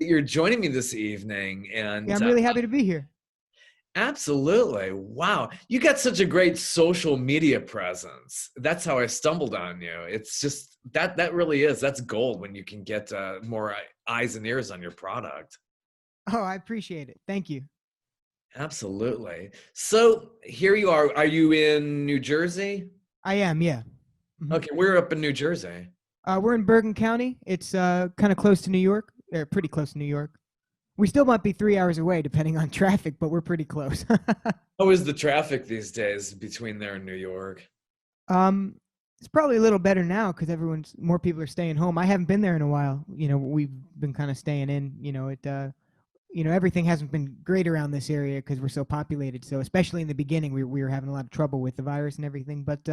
that you're joining me this evening. Yeah, And I'm really happy to be here. absolutely, wow, you got such a great social media presence. That's how I stumbled on you. It's just that really is that's gold when you can get more eyes and ears on your product. Oh, I appreciate it. Thank you. Absolutely. So here you are. Are you in New Jersey? I am, yeah. hmm Okay, we're up in New Jersey. we're in Bergen County. It's kind of close to New York. Or pretty close to New York. We still might be 3 hours away, depending on traffic, but we're pretty close. How is the traffic these days between there and New York? um, it's probably a little better now because more people are staying home. I haven't been there in a while. We've been kind of staying in. Everything hasn't been great around this area because we're so populated. So especially in the beginning, we were having a lot of trouble with the virus and everything. But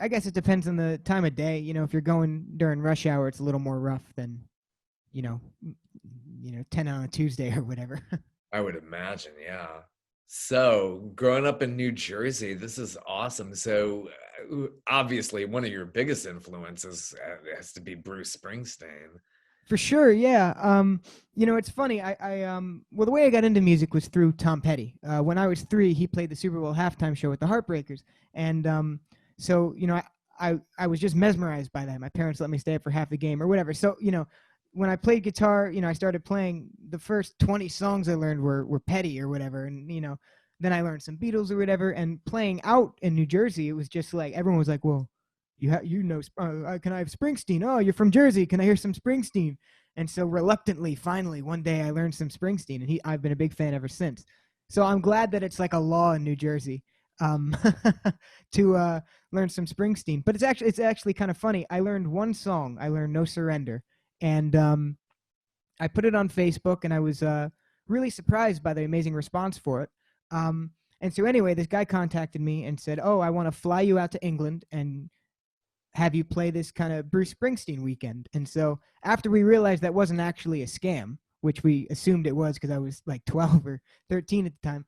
I guess it depends on the time of day. If you're going during rush hour, it's a little more rough than, you know, 10 on a Tuesday or whatever. I would imagine, yeah. So, growing up in New Jersey, this is awesome. So, obviously, one of your biggest influences has to be Bruce Springsteen. For sure, yeah. It's funny. Well, the way I got into music was through Tom Petty. When I was 3, he played the Super Bowl halftime show with the Heartbreakers, and so I was just mesmerized by that. My parents let me stay up for half the game or whatever. So when I played guitar, I started playing. The first 20 songs I learned were Petty or whatever, and then I learned some Beatles or whatever. And playing out in New Jersey, it was just like everyone was like, "Well, can I have Springsteen? Oh, you're from Jersey. Can I hear some Springsteen?" And so reluctantly, finally, one day I learned some Springsteen, and I've been a big fan ever since. So I'm glad that it's like a law in New Jersey um, to learn some Springsteen. But it's actually kind of funny. I learned one song. I learned "No Surrender," and I put it on Facebook, and I was really surprised by the amazing response for it. And so anyway, this guy contacted me and said, "Oh, I want to fly you out to England and have you play this kind of Bruce Springsteen weekend." And so after we realized that wasn't actually a scam, which we assumed it was because I was like 12 or 13 at the time,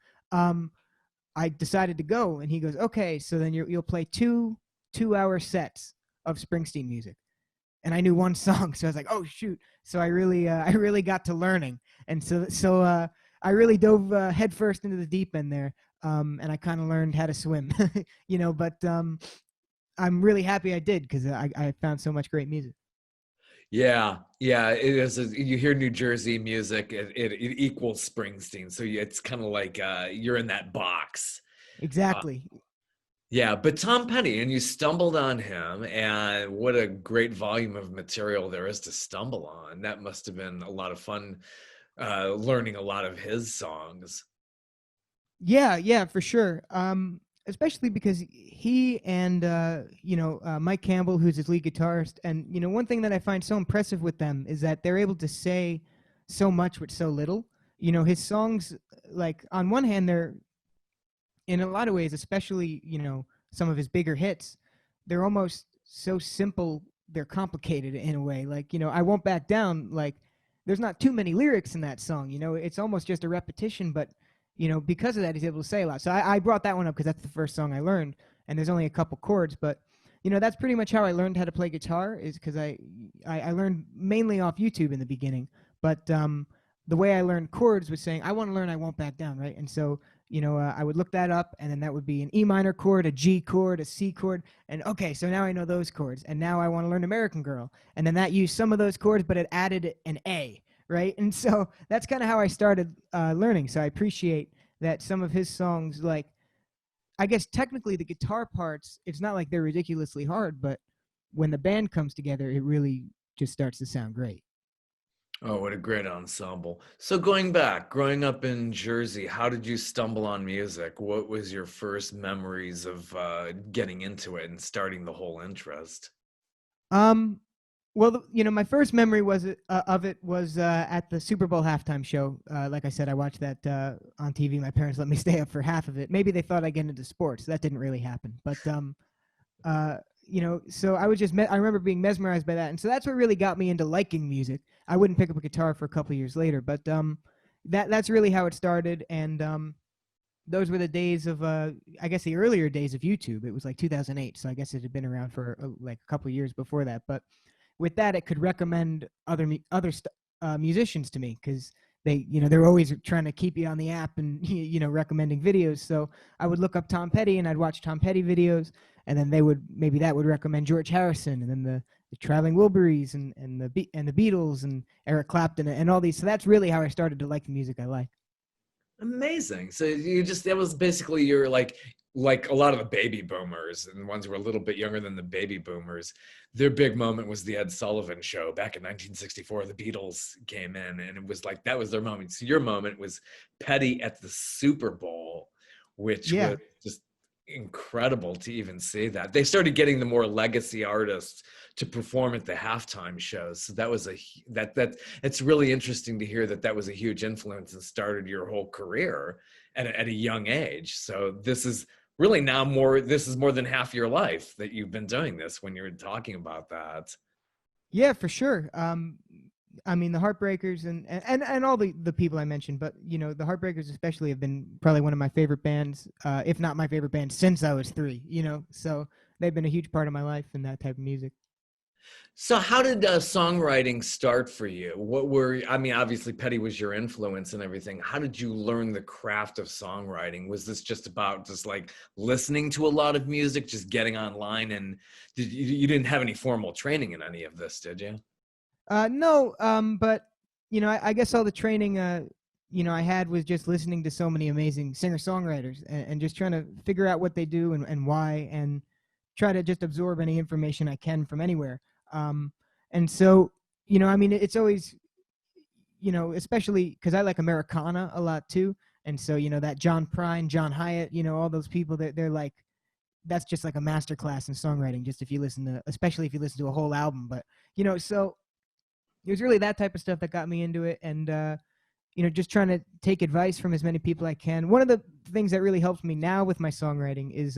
I decided to go. And he goes, "Okay, so then you'll play two-hour sets of Springsteen music." And I knew one song, so I was like, "Oh shoot!" So I really got to learning, and so I really dove headfirst into the deep end there, and I kind of learned how to swim, But I'm really happy I did because I found so much great music. Yeah, yeah, it is. You hear New Jersey music, it equals Springsteen. So it's kind of like you're in that box. Uh, Exactly. yeah, but Tom Petty, and you stumbled on him, and what a great volume of material there is to stumble on. That must have been a lot of fun learning a lot of his songs. Yeah, yeah, for sure. Especially because he and Mike Campbell, who's his lead guitarist, and one thing that I find so impressive with them is that they're able to say so much with so little. His songs, like on one hand, they're in a lot of ways, especially some of his bigger hits, they're almost so simple. They're complicated in a way. Like "I Won't Back Down." Like there's not too many lyrics in that song. It's almost just a repetition, but because of that, he's able to say a lot. So I brought that one up because that's the first song I learned, and there's only a couple chords, but that's pretty much how I learned how to play guitar. Is because I learned mainly off YouTube in the beginning, but the way I learned chords was saying I want to learn "I Won't Back Down," right? And so I would look that up, and then that would be an E minor chord, a G chord, a C chord, and okay, so now I know those chords, and now I want to learn American Girl, and then that used some of those chords, but it added an A, right? And so that's kind of how I started learning. So I appreciate that some of his songs, like I guess technically the guitar parts, it's not like they're ridiculously hard, but when the band comes together, it really just starts to sound great. Oh, what a great ensemble. So going back, growing up in Jersey, how did you stumble on music? What was your first memories of getting into it and starting the whole interest? Um, well, my first memory of it was at the Super Bowl halftime show. Like I said, I watched that on TV. My parents let me stay up for half of it. Maybe they thought I'd get into sports. That didn't really happen. But uh, so I was I remember being mesmerized by that, and so that's what really got me into liking music. I wouldn't pick up a guitar for a couple years later, but that's really how it started. And those were the days of I guess the earlier days of YouTube. It was like 2008, so I guess it had been around for like a couple years before that. But with that, it could recommend musicians to me, because they're always trying to keep you on the app and recommending videos. So I would look up Tom Petty and I'd watch Tom Petty videos, and then that would recommend George Harrison, and then the Traveling Wilburys, and the Beatles and Eric Clapton and all these. So that's really how I started to like the music I like. Amazing. So that was basically your like a lot of the baby boomers and the ones who were a little bit younger than the baby boomers. Their big moment was the Ed Sullivan Show back in 1964. The Beatles came in, and it was like that was their moment. So your moment was Petty at the Super Bowl, which Yeah. was just incredible to even see that. They started getting the more legacy artists to perform at the halftime shows. So that was it's really interesting to hear that was a huge influence and started your whole career at a young age. So this is really this is more than half your life that you've been doing this when you're talking about that. Yeah, for sure. I mean, the Heartbreakers and all the people I mentioned, but the Heartbreakers especially have been probably one of my favorite bands, if not my favorite band since I was 3. So they've been a huge part of my life and that type of music. So how did songwriting start for you? I mean, obviously Petty was your influence and everything. How did you learn the craft of songwriting? Was this just about just like listening to a lot of music, just getting online, and you didn't have any formal training in any of this, did you? No, but I guess all the training I had was just listening to so many amazing singer-songwriters, and just trying to figure out what they do and why, and try to just absorb any information I can from anywhere. And so, I mean, it's always, especially because I like Americana a lot too. And so, that John Prine, John Hyatt, all those people, they're like, that's just like a masterclass in songwriting, just especially if you listen to a whole album. But, so it was really that type of stuff that got me into it. And, just trying to take advice from as many people I can. One of the things that really helps me now with my songwriting is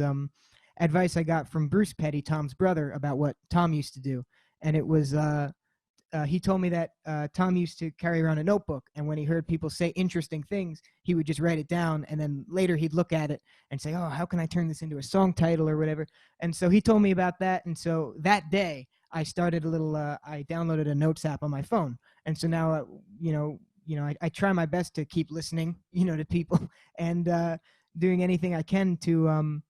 advice I got from Bruce Petty, Tom's brother, about what Tom used to do. And it was, he told me that Tom used to carry around a notebook, and when he heard people say interesting things, he would just write it down, and then later he'd look at it and say, oh, how can I turn this into a song title or whatever? And so he told me about that, and so that day I started I downloaded a notes app on my phone, and so now, I try my best to keep listening, to people, and doing anything I can to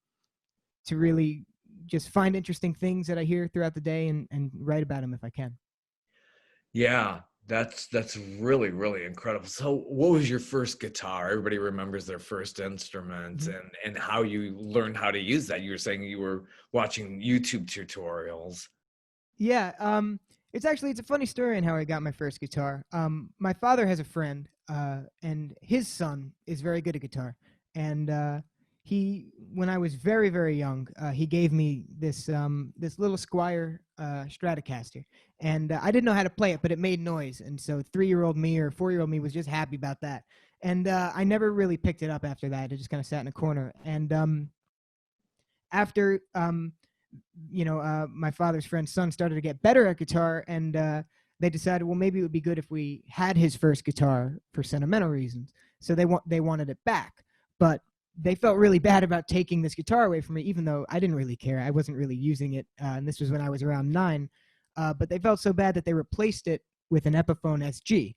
really just find interesting things that I hear throughout the day, and write about them if I can. Yeah, that's really, really incredible. So what was your first guitar? Everybody remembers their first instrument, Mhm. and how you learned how to use that. You were saying you were watching YouTube tutorials. Yeah, it's a funny story on how I got my first guitar. My father has a friend, and his son is very good at guitar, and when I was very, very young, he gave me this little Squire Stratocaster, and I didn't know how to play it, but it made noise, and so 3-year-old me or 4-year-old me was just happy about that, and I never really picked it up after that. It just kind of sat in a corner, and after my father's friend's son started to get better at guitar, and they decided, well, maybe it would be good if we had his first guitar for sentimental reasons. So they wanted it back, but they felt really bad about taking this guitar away from me, even though I didn't really care. I wasn't really using it, and this was when I was around 9. But they felt so bad that they replaced it with an Epiphone SG,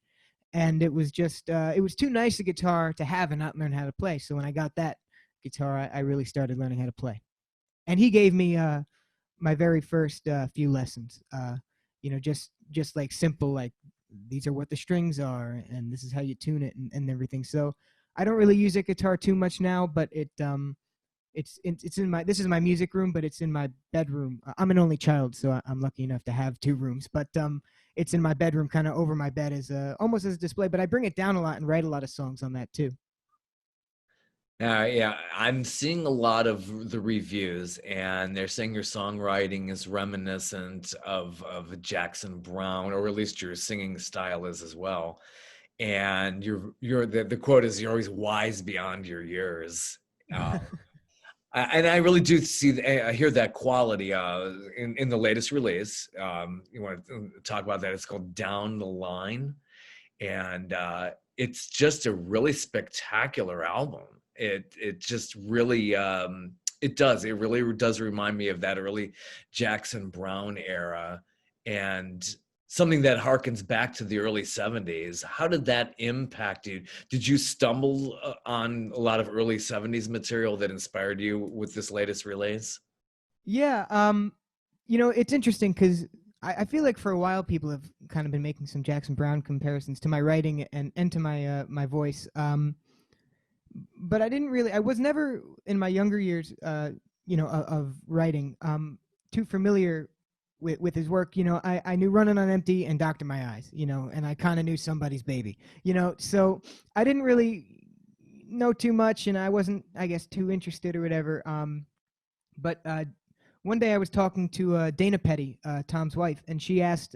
and it was just it was too nice a guitar to have and not learn how to play. So when I got that guitar, I really started learning how to play, and he gave me my very first few lessons. Just like simple, like these are what the strings are, and this is how you tune it, and everything. So I don't really use a guitar too much now, but it's in my this is my music room, but it's in my bedroom. I'm an only child, so I'm lucky enough to have 2 rooms, but it's in my bedroom, kind of over my bed, as almost as a display. But I bring it down a lot and write a lot of songs on that too. Yeah, I'm seeing a lot of the reviews, and they're saying your songwriting is reminiscent of Jackson Brown, or at least your singing style is as well. And the quote is, "You're always wise beyond your years." And I really do I hear that quality in the latest release. You want to talk about that? It's called "Down the Line," and it's just a really spectacular album. It just really it really does remind me of that early Jackson Brown era, and something that harkens back to the early 70s. How did that impact you? Did you stumble on a lot of early 70s material that inspired you with this latest release? Yeah, it's interesting because I feel like for a while people have kind of been making some Jackson Brown comparisons to my writing and to my voice. But I was never in my younger years, of writing, too familiar with his work. I knew Running on Empty and Doctor My Eyes, and I kind of knew Somebody's Baby, so I didn't really know too much, and I wasn't, I guess, too interested or whatever. But one day I was talking to Dana Petty, Tom's wife, and she asked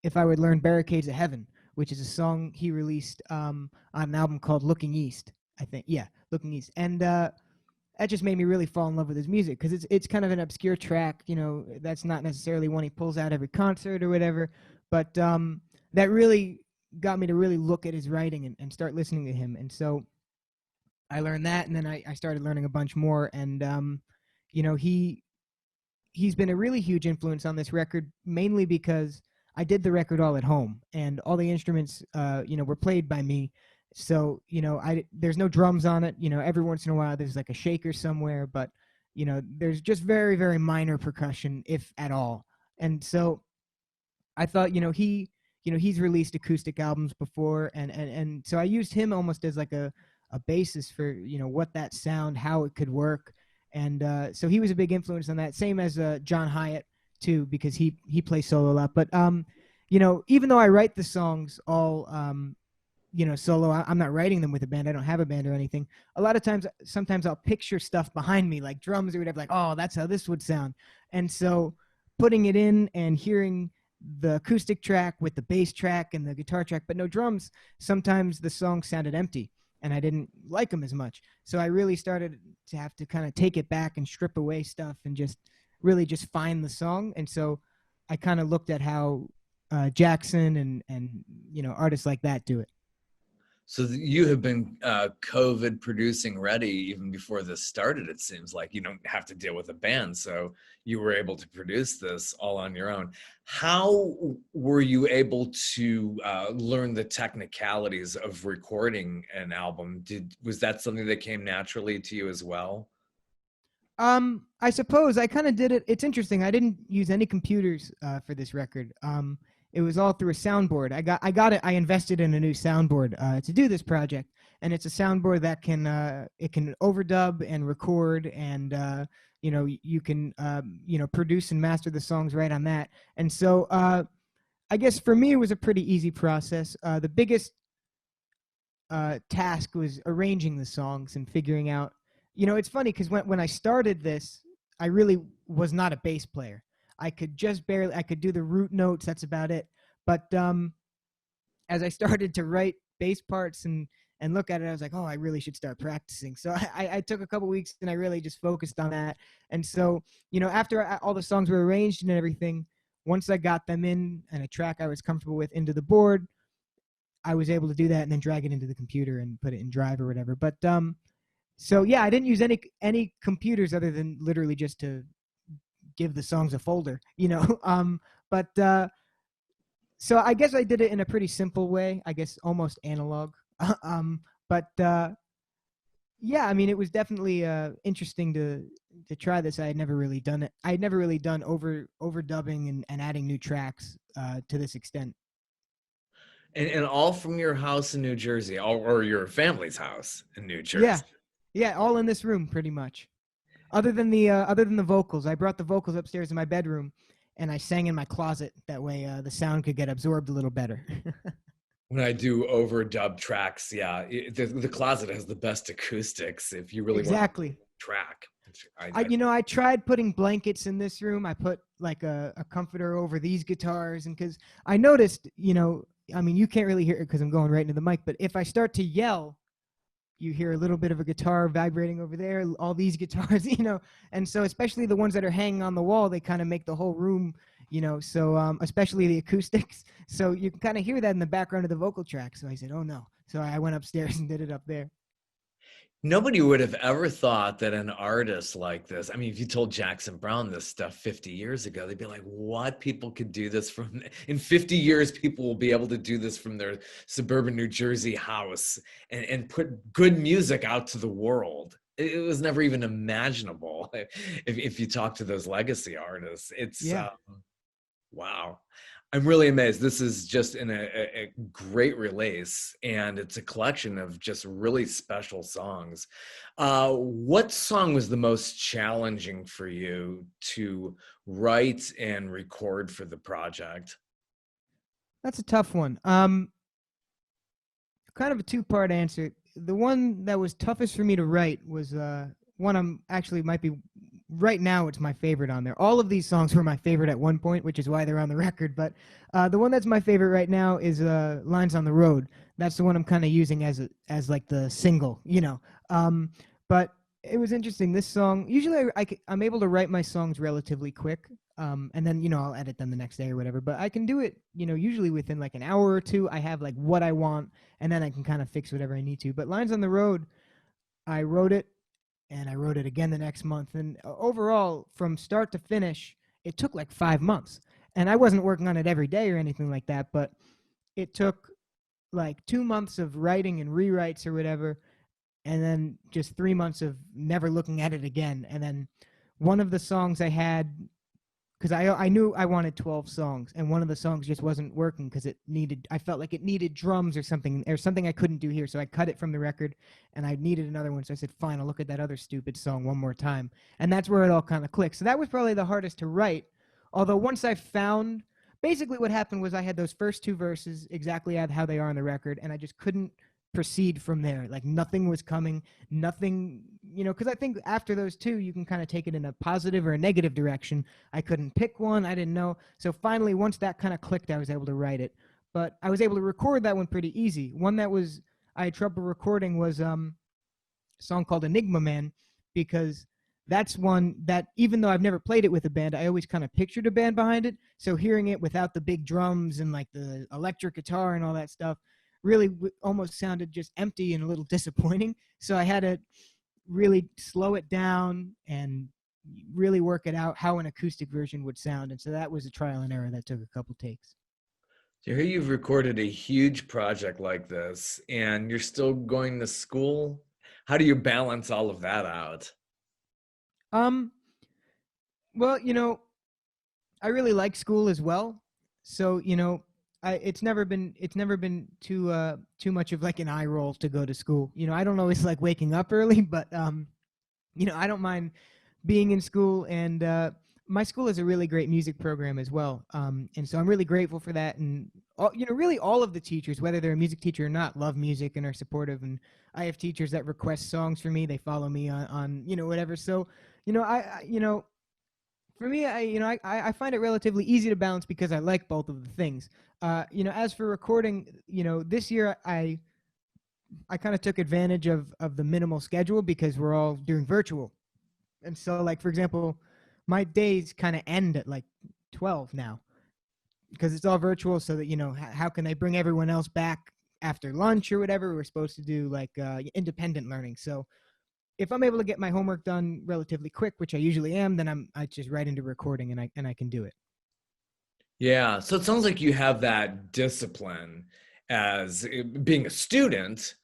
if I would learn Barricades of Heaven, which is a song he released on an album called Looking East, I think. Yeah, Looking East. And that just made me really fall in love with his music because it's kind of an obscure track. That's not necessarily one he pulls out every concert or whatever. But that really got me to really look at his writing and start listening to him. And so I learned that, and then I started learning a bunch more. And, he's been a really huge influence on this record, mainly because I did the record all at home, and all the instruments, were played by me. So, there's no drums on it. Every once in a while there's like a shaker somewhere, but there's just very, very minor percussion, if at all. And so I thought, he's released acoustic albums before, and so I used him almost as like a basis for what that sound, how it could work. And so he was a big influence on that. Same as John Hyatt too, because he plays solo a lot. But even though I write the songs all solo, I'm not writing them with a band. I don't have a band or anything. A lot of times, sometimes I'll picture stuff behind me, like drums or whatever, like, oh, that's how this would sound. And so putting it in and hearing the acoustic track with the bass track and the guitar track, but no drums, sometimes the song sounded empty and I didn't like them as much. So I really started to have to kind of take it back and strip away stuff and just really just find the song. And so I kind of looked at how Jackson and artists like that do it. So you have been COVID producing ready even before this started. It seems like you don't have to deal with a band, so you were able to produce this all on your own. How were you able to learn the technicalities of recording an album? Was that something that came naturally to you as well? I suppose I kind of did it. It's interesting. I didn't use any computers for this record. It was all through a soundboard. I got it. I invested in a new soundboard to do this project, and it's a soundboard that can it can overdub and record, and you can produce and master the songs right on that. And so I guess for me it was a pretty easy process. The biggest task was arranging the songs and figuring out. It's funny because when I started this, I really was not a bass player. I could just barely. I could do the root notes. That's about it. But as I started to write bass parts and look at it, I was like, oh, I really should start practicing. So I took a couple weeks and I really just focused on that. And so after all the songs were arranged and everything, once I got them in and a track I was comfortable with into the board, I was able to do that and then drag it into the computer and put it in Drive or whatever. But so yeah, I didn't use any computers other than literally just to give the songs a folder, but so I guess I did it in a pretty simple way, I guess almost analog. But yeah, I mean, it was definitely interesting to try this. I had never really done it. I had never really done overdubbing and adding new tracks to this extent. And all from your house in New Jersey, or your family's house in New Yeah, Jersey. yeah, all in this room pretty much. Other than the vocals, I brought the vocals upstairs in my bedroom, and I sang in my closet. That way, the sound could get absorbed a little better. When I do overdub tracks, yeah, the closet has the best acoustics if you really want to Exactly. track. I tried putting blankets in this room. I put like a comforter over these guitars, and because I noticed, I mean, you can't really hear it because I'm going right into the mic, but if I start to yell, you hear a little bit of a guitar vibrating over there, all these guitars, and so especially the ones that are hanging on the wall, they kind of make the whole room, so especially the acoustics. So you can kind of hear that in the background of the vocal track. So I said, oh no. So I went upstairs and did it up there. Nobody would have ever thought that an artist like this, I mean, if you told Jackson Browne this stuff 50 years ago, they'd be like, what? People could do this from, in 50 years, people will be able to do this from their suburban New Jersey house and put good music out to the world. It was never even imaginable if you talk to those legacy artists. It's, Yeah. wow. I'm really amazed. This is just a great release, and it's a collection of just really special songs. What song was the most challenging for you to write and record for the project? That's a tough one. Kind of a two-part answer. The one that was toughest for me to write was one I'm actually might be right now. It's my favorite on there. All of these songs were my favorite at one point, which is why they're on the record. But the one that's my favorite right now is "Lines on the Road." That's the one I'm kind of using as like the single, you know. But it was interesting. This song, usually I'm able to write my songs relatively quick, and then I'll edit them the next day or whatever. But I can do it, usually within like an hour or two. I have like what I want, and then I can kind of fix whatever I need to. But "Lines on the Road," I wrote it, and I wrote it again the next month. And overall, from start to finish, it took like 5 months. And I wasn't working on it every day or anything like that, but it took like 2 months of writing and rewrites or whatever, and then just 3 months of never looking at it again. And then one of the songs I had, because I knew I wanted 12 songs, and one of the songs just wasn't working because I felt like it needed drums or something I couldn't do here. So I cut it from the record, and I needed another one. So I said, fine, I'll look at that other stupid song one more time. And that's where it all kind of clicked. So that was probably the hardest to write. Although once I found, basically what happened was I had those first two verses exactly how they are on the record, and I just couldn't proceed from there. Like nothing was coming, nothing, because I think after those two, you can kind of take it in a positive or a negative direction. I couldn't pick one. I didn't know. So finally, once that kind of clicked, I was able to write it. But I was able to record that one pretty easy. One that I had trouble recording was a song called Enigma Man, because that's one that, even though I've never played it with a band, I always kind of pictured a band behind it. So hearing it without the big drums and like the electric guitar and all that stuff really almost sounded just empty and a little disappointing. So I had to really slow it down and really work it out how an acoustic version would sound. And so that was a trial and error that took a couple takes. So here you've recorded a huge project like this, and you're still going to school. How do you balance all of that out? Um, well, I really like school as well. So, it's never been too much of like an eye roll to go to school. I don't always like waking up early, but I don't mind being in school, and my school has a really great music program as well. And so I'm really grateful for that. And really all of the teachers, whether they're a music teacher or not, love music and are supportive. And I have teachers that request songs for me. They follow me on whatever. So, for me, I find it relatively easy to balance because I like both of the things. As for recording, this year I kind of took advantage of the minimal schedule because we're all doing virtual. And so, like, for example, my days kind of end at like 12 now because it's all virtual. So that, how can they bring everyone else back after lunch or whatever? We're supposed to do like independent learning. So if I'm able to get my homework done relatively quick, which I usually am, then I just right into recording, and I can do it. Yeah, so it sounds like you have that discipline as being a student.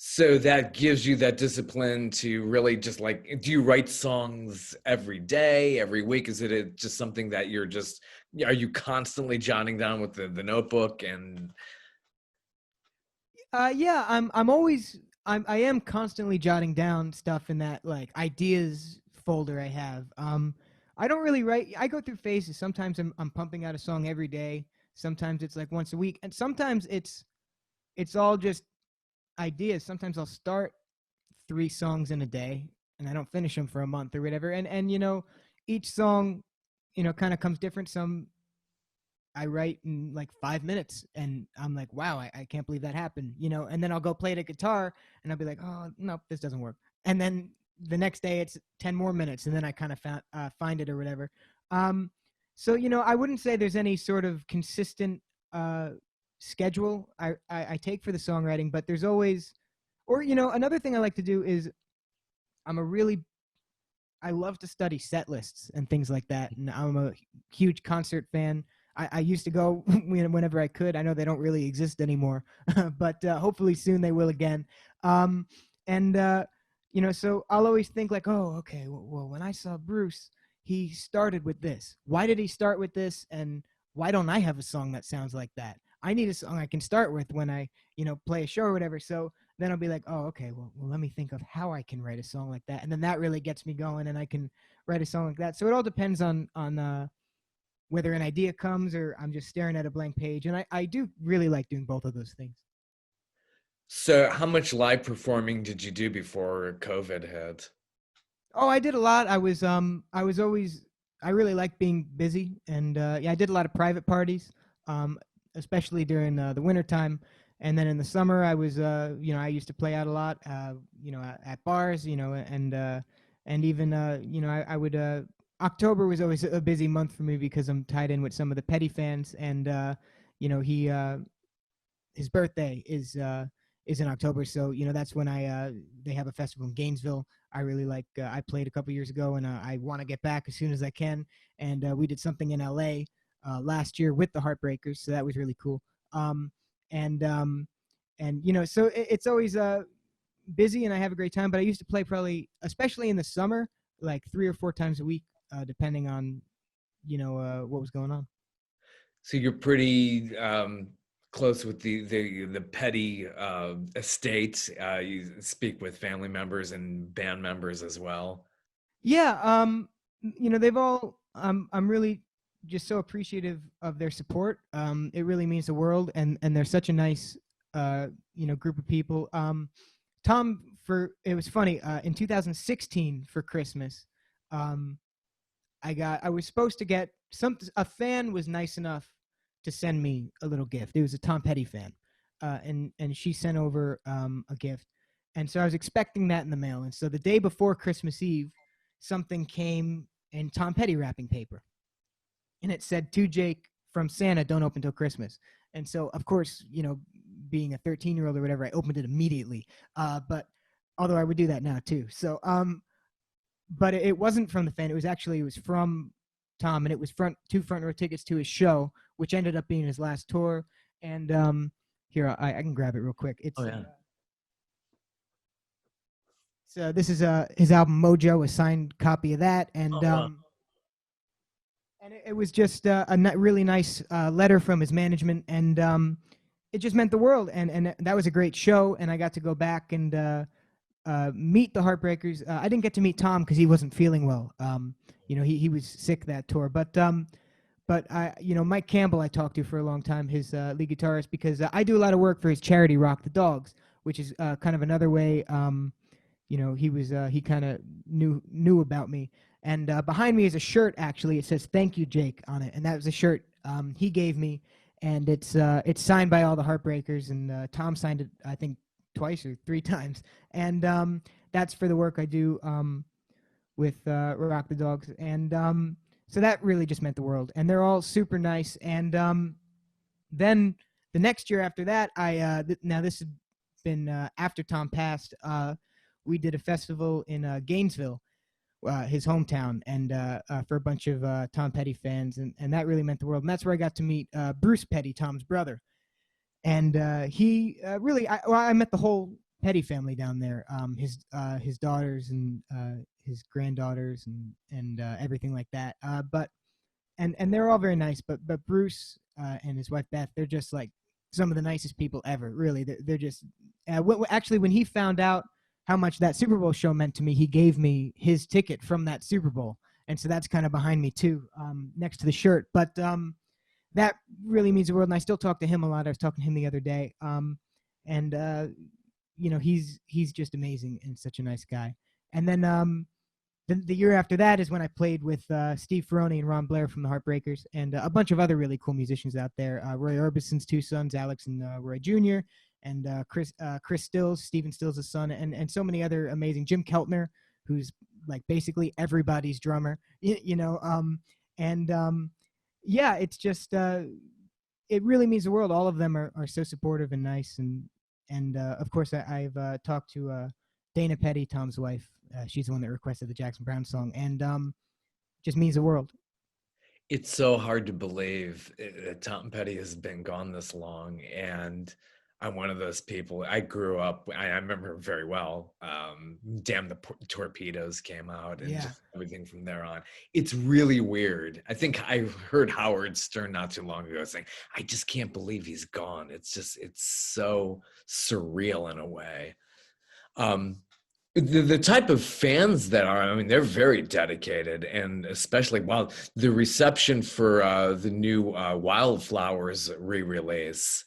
So that gives you that discipline to really just like, do you write songs every day, every week? Is it just something that are you constantly jotting down with the notebook and Yeah, I am constantly jotting down stuff in that like ideas folder I have. I don't really write. I go through phases. Sometimes I'm pumping out a song every day. Sometimes it's like once a week, and sometimes it's all just ideas. Sometimes I'll start 3 songs in a day, and I don't finish them for a month or whatever. And each song, kind of comes different. Some I write in like 5 minutes, and I'm like, wow, I can't believe that happened, and then I'll go play the guitar, and I'll be like, oh, no, this doesn't work. And then the next day it's 10 more minutes, and then I kind of find it or whatever. So, I wouldn't say there's any sort of consistent schedule I take for the songwriting, but there's always, Or, you know, another thing I like to do is I'm a really I love to study set lists and things like that. And I'm a huge concert fan. I used to go whenever I could. I know they don't really exist anymore, but hopefully soon they will again. Um, and you know, so I'll always think like, oh, okay, well, when I saw Bruce, he started with this. Why did he start with this? And why don't I have a song that sounds like that? I need a song I can start with when I, you know, play a show or whatever. So then I'll be like, oh, okay, well, let me think of how I can write a song like that, and then that really gets me going, and I can write a song like that. So it all depends on whether an idea comes or I'm just staring at a blank page, and I do really like doing both of those things. So, how much live performing did you do before COVID hit? Oh, I did a lot. I was always I really like being busy, and yeah, I did a lot of private parties, um, especially during the winter time. And then in the summer, I was you know, I used to play out a lot, you know, at bars, you know, and even you know, I would October was always a busy month for me because I'm tied in with some of the Petty fans, and you know, his birthday is in October, so you know that's when I they have a festival in Gainesville. I really like. I played a couple years ago, and I want to get back as soon as I can. And we did something in LA last year with the Heartbreakers, so that was really cool. Um, and you know, so it's always busy, and I have a great time. But I used to play probably, especially in the summer, like 3 or 4 times a week, depending on you know what was going on. So you're pretty close with the Petty estate. You speak with family members and band members as well. Yeah, you know, they've all I'm really just so appreciative of their support. It really means the world, and they're such a nice you know, group of people. Tom, for it was funny, in 2016 for Christmas, um I was supposed to get some a fan was nice enough to send me a little gift. It was a Tom Petty fan. And she sent over a gift. And so I was expecting that in the mail. And so the day before Christmas Eve, something came in Tom Petty wrapping paper. And it said, to Jake from Santa, don't open till Christmas. And so, of course, you know, being a 13-year-old or whatever, I opened it immediately. But although I would do that now too. So but it wasn't from the fan. It was from Tom, and it was two front row tickets to his show, which ended up being his last tour. And here I can grab it real quick. Oh yeah. So this is his album Mojo, a signed copy of that, Oh wow. and it was just really nice letter from his management, and it just meant the world. And that was a great show, and I got to go back and meet the Heartbreakers. I didn't get to meet Tom because he wasn't feeling well. You know, he was sick that tour. But I, you know, Mike Campbell I talked to for a long time, his lead guitarist, because I do a lot of work for his charity Rock the Dogs, which is kind of another way. You know, he kind of knew about me. And behind me is a shirt. Actually, it says "Thank you, Jake" on it, and that was a shirt he gave me, and it's signed by all the Heartbreakers, and Tom signed it, I think, twice or three times, and that's for the work I do with Rock the Dogs, and so that really just meant the world. And they're all super nice. And then the next year after that, now this has been after Tom passed. We did a festival in Gainesville, his hometown, and for a bunch of Tom Petty fans, and that really meant the world. And that's where I got to meet Bruce Petty, Tom's brother. And he really, I met the whole Petty family down there, his daughters and his granddaughters and everything like that. But and they're all very nice. But Bruce and his wife Beth, they're just like some of the nicest people ever. Really, they're just. Actually, when he found out how much that Super Bowl show meant to me, he gave me his ticket from that Super Bowl, and so that's kind of behind me too, next to the shirt. But that really means the world, and I still talk to him a lot. I was talking to him the other day, and you know, he's just amazing and such a nice guy. And then the year after that is when I played with Steve Ferrone and Ron Blair from the Heartbreakers, and a bunch of other really cool musicians out there. Roy Orbison's two sons, Alex and Roy Jr., and Chris Stills, Stephen Stills' son, and so many other amazing. Jim Keltner, who's like basically everybody's drummer, you know, and yeah, it's just it really means the world. All of them are so supportive and nice, And of course, I've talked to Dana Petty, Tom's wife. She's the one that requested the Jackson Browne song, and just means the world. It's so hard to believe that Tom Petty has been gone this long. And I'm one of those people. I grew up, I remember very well. Damn the Torpedoes came out and Yeah. just everything from there on. It's really weird. I think I heard Howard Stern not too long ago saying, I just can't believe he's gone. It's so surreal in a way. Um, the type of fans that are, I mean, they're very dedicated, and especially while the reception for the new Wildflowers re-release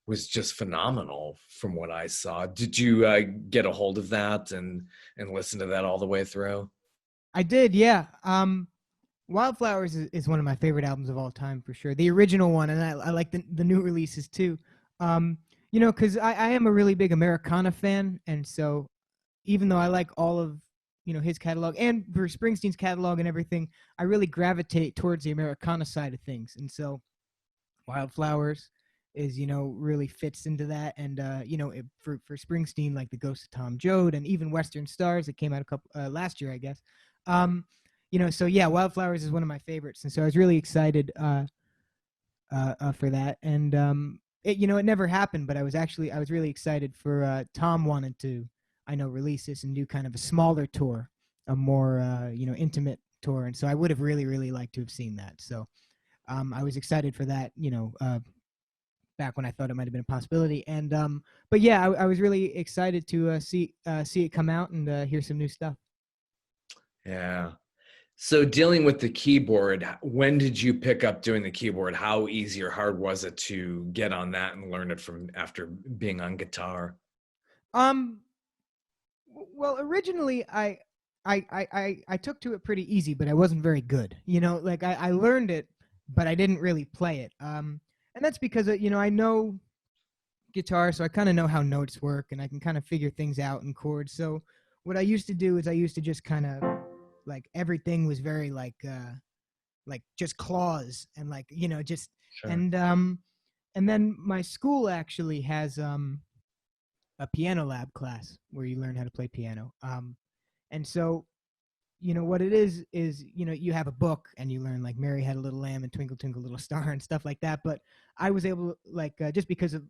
was just phenomenal from what I saw. Did you get a hold of that and listen to that all the way through? I did, yeah. Wildflowers is one of my favorite albums of all time for sure. The original one, and I like the new releases too. Because I am a really big Americana fan, and so even though I like all of his catalog and Bruce Springsteen's catalog and everything, I really gravitate towards the Americana side of things. And so Wildflowers is really fits into that. And for Springsteen, like The Ghost of Tom Joad and even Western Stars that came out a couple last year, I guess. So yeah, Wildflowers is one of my favorites, and so I was really excited for that. And it never happened, but I was really excited for Tom wanted to release this and do kind of a smaller tour, a more intimate tour, and so I would have really liked to have seen that. So I was excited for that, back when I thought it might have been a possibility. And but yeah, I was really excited to see it come out and hear some new stuff. Yeah. So dealing with the keyboard, when did you pick up doing the keyboard? How easy or hard was it to get on that and learn it from after being on guitar? Well, originally I took to it pretty easy, but I wasn't very good. Like I learned it, but I didn't really play it. And that's because I know guitar, so I kind of know how notes work, and I can kind of figure things out in chords. So what I used to do is I used to just kind of like everything was very like just claws and like just Sure. and then my school actually has a piano lab class where you learn how to play piano. And so, what it is, you have a book and you learn like Mary Had a Little Lamb and Twinkle, Twinkle, Little Star and stuff like that. But I was able to like, just because of,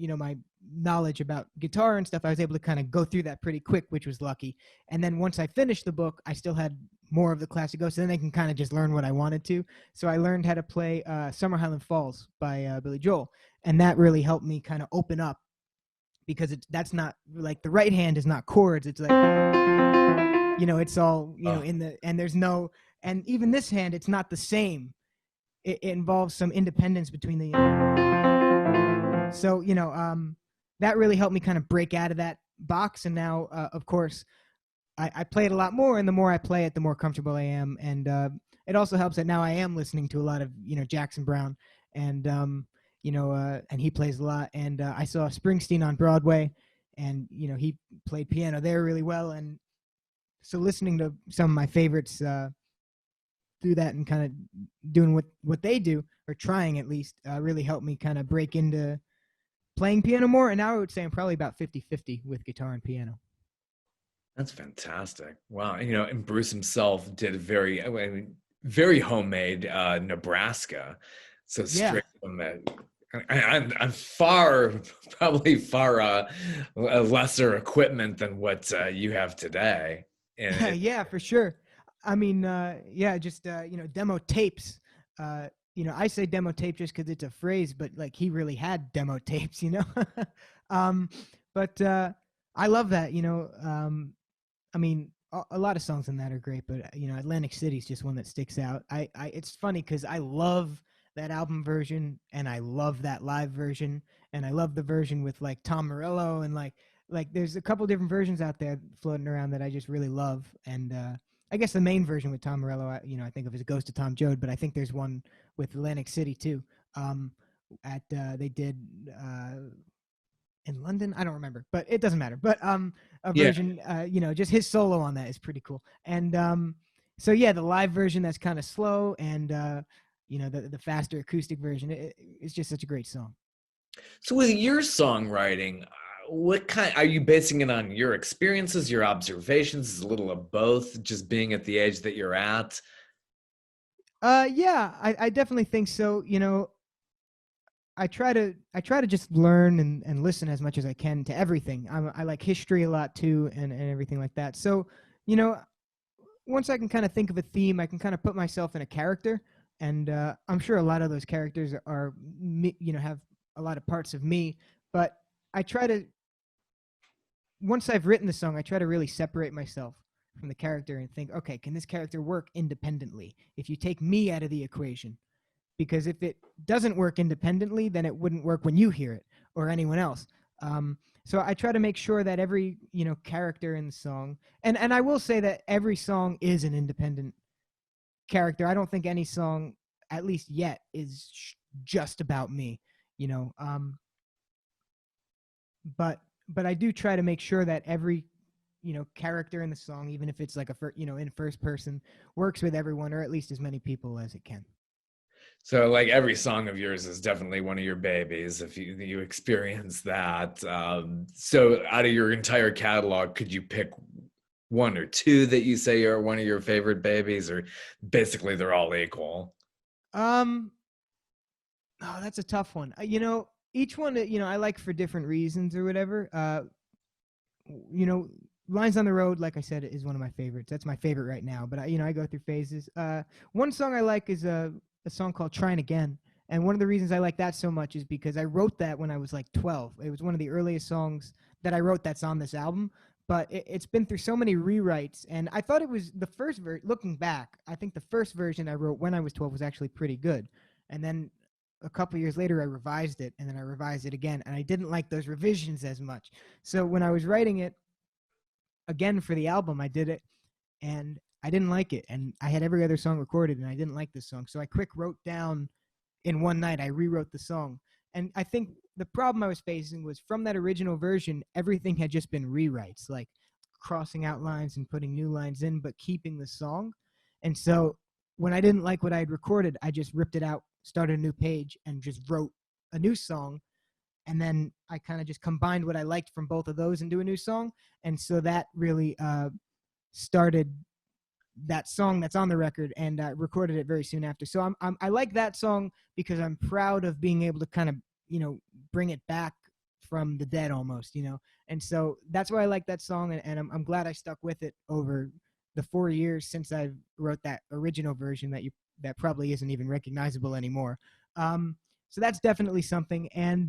my knowledge about guitar and stuff, I was able to kind of go through that pretty quick, which was lucky. And then once I finished the book, I still had more of the class to go. So then I can kind of just learn what I wanted to. So I learned how to play Summer Highland Falls by Billy Joel. And that really helped me kind of open up, because that's not like the right hand is not chords. It's like, it's all, in the, and there's no, and even this hand, it's not the same. It involves some independence between the, so, that really helped me kind of break out of that box. And now, of course, I play it a lot more, and the more I play it, the more comfortable I am. And it also helps that now I am listening to a lot of, Jackson Browne, and, and he plays a lot. And I saw Springsteen on Broadway, and, he played piano there really well. And so listening to some of my favorites do that and kind of doing what they do, or trying at least, really helped me kind of break into playing piano more. And now I would say I'm probably about 50-50 with guitar and piano. That's fantastic. Wow. And Bruce himself did very homemade Nebraska. So straight from that. I'm probably far lesser equipment than what you have today. And yeah, for sure. I mean, just demo tapes. I say demo tape just because it's a phrase, but like he really had demo tapes, But I love that. I mean, a lot of songs on that are great, but Atlantic City is just one that sticks out. It's funny because I love that album version, and I love that live version, and I love the version with like Tom Morello, and like there's a couple different versions out there floating around that I just really love. And I guess the main version with Tom Morello, I think of as Ghost of Tom Joad, but I think there's one with Atlantic City too. They did in London, I don't remember, but it doesn't matter. But a version, just his solo on that is pretty cool. And so yeah, the live version that's kind of slow, and the faster acoustic version, it's just such a great song. so with your songwriting, what kind are you basing it on? Your experiences, your observations, is a little of both, just being at the age that you're at? Yeah, I definitely think so. You know, I try to just learn and listen as much as I can to everything. I like history a lot too, and everything like that. So, you know, once I can kind of think of a theme, I can kind of put myself in a character, and I'm sure a lot of those characters are me, you know, have a lot of parts of me. But I try to once I've written the song, I try to really separate myself from the character and think, okay, can this character work independently? If you take me out of the equation, because if it doesn't work independently, then it wouldn't work when you hear it or anyone else. So I try to make sure that every character in the song, and I will say that every song is an independent character. I don't think any song, at least yet, is just about me. You know, but I do try to make sure that every character in the song, even if it's like in first person, works with everyone or at least as many people as it can. So, like, every song of yours is definitely one of your babies, if you experience that. So, out of your entire catalog, could you pick one or two that you say are one of your favorite babies, or basically they're all equal? Um, oh, that's a tough one. Each one, I like for different reasons or whatever. You know, Lines on the Road, like I said, is one of my favorites. That's my favorite right now. But I go through phases. One song I like is a song called "Trying Again," and one of the reasons I like that so much is because I wrote that when I was like 12. It was one of the earliest songs that I wrote that's on this album. But it's been through so many rewrites, and I thought it was the first looking back, I think the first version I wrote when I was 12 was actually pretty good. And then a couple years later, I revised it, and then I revised it again, and I didn't like those revisions as much. So when I was writing it again for the album, I did it, and I didn't like it, and I had every other song recorded, and I didn't like this song. So I quick wrote down in one night. I rewrote the song, and I think the problem I was facing was from that original version, everything had just been rewrites, like crossing out lines and putting new lines in, but keeping the song. And so when I didn't like what I had recorded, I just ripped it out, started a new page, and just wrote a new song. And then I kind of just combined what I liked from both of those into a new song. And so that really started that song that's on the record, and recorded it very soon after. So I like that song because I'm proud of being able to kind of bring it back from the dead almost, and so that's why I like that song, and I'm glad I stuck with it over the 4 years since I wrote that original version that probably isn't even recognizable anymore. So that's definitely something, and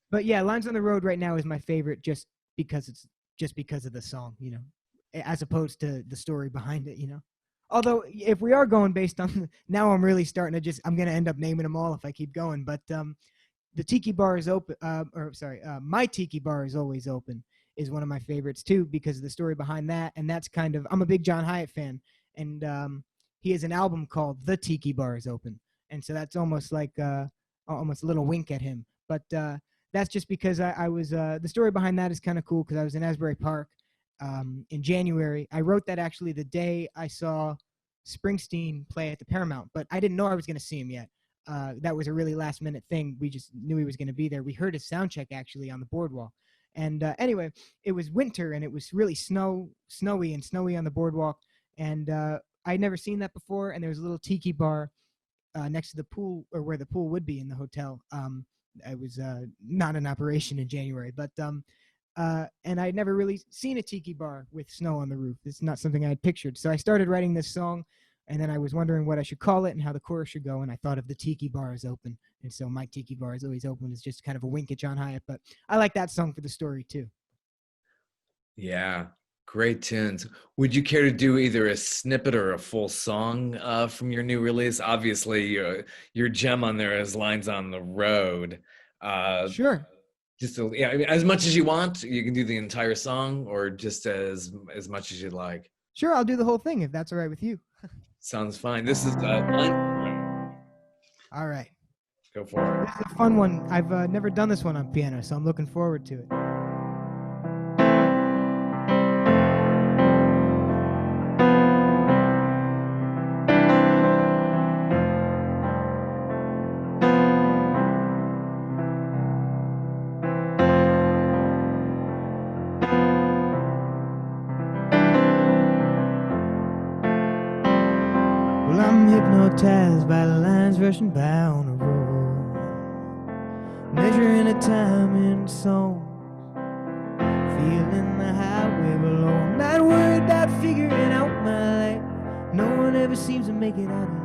but yeah, Lines on the Road right now is my favorite just because of the song, as opposed to the story behind it, Although if we are going based on now, I'm really starting to I'm going to end up naming them all if I keep going. But the Tiki Bar is open, My Tiki Bar is Always Open is one of my favorites too because of the story behind that, and that's I'm a big John Hyatt fan, and he has an album called The Tiki Bar is Open, and so that's almost like almost a little wink at him, but that's just because I was the story behind that is kind of cool because I was in Asbury Park in January. I wrote that actually the day I saw Springsteen play at the Paramount, but I didn't know I was going to see him yet. That was a really last minute thing. We just knew he was going to be there. We heard his sound check actually on the boardwalk. And anyway, it was winter and it was really snowy on the boardwalk. And I'd never seen that before. And there was a little tiki bar next to the pool, or where the pool would be in the hotel. I was not in operation in January, but and I'd never really seen a tiki bar with snow on the roof. It's not something I had pictured. So I started writing this song, and then I was wondering what I should call it and how the chorus should go, and I thought of The Tiki Bar is Open. And so My Tiki Bar is Always Open is just kind of a wink at John Hyatt, but I like that song for the story too. Yeah, great tunes. Would you care to do either a snippet or a full song from your new release? Obviously, your gem on there is Lines on the Road. Uh, Sure. yeah, I mean, as much as you want, you can do the entire song, or just as much as you'd like. Sure, I'll do the whole thing if that's all right with you. Sounds fine. This is Lines. All right. Go for This is a fun one. I've never done this one on piano, so I'm looking forward to it. hypnotized by the lines rushing by on the road, measuring the time in song, feeling the highway below. I'm not worried about figuring out my life. No one ever seems to make it out alive.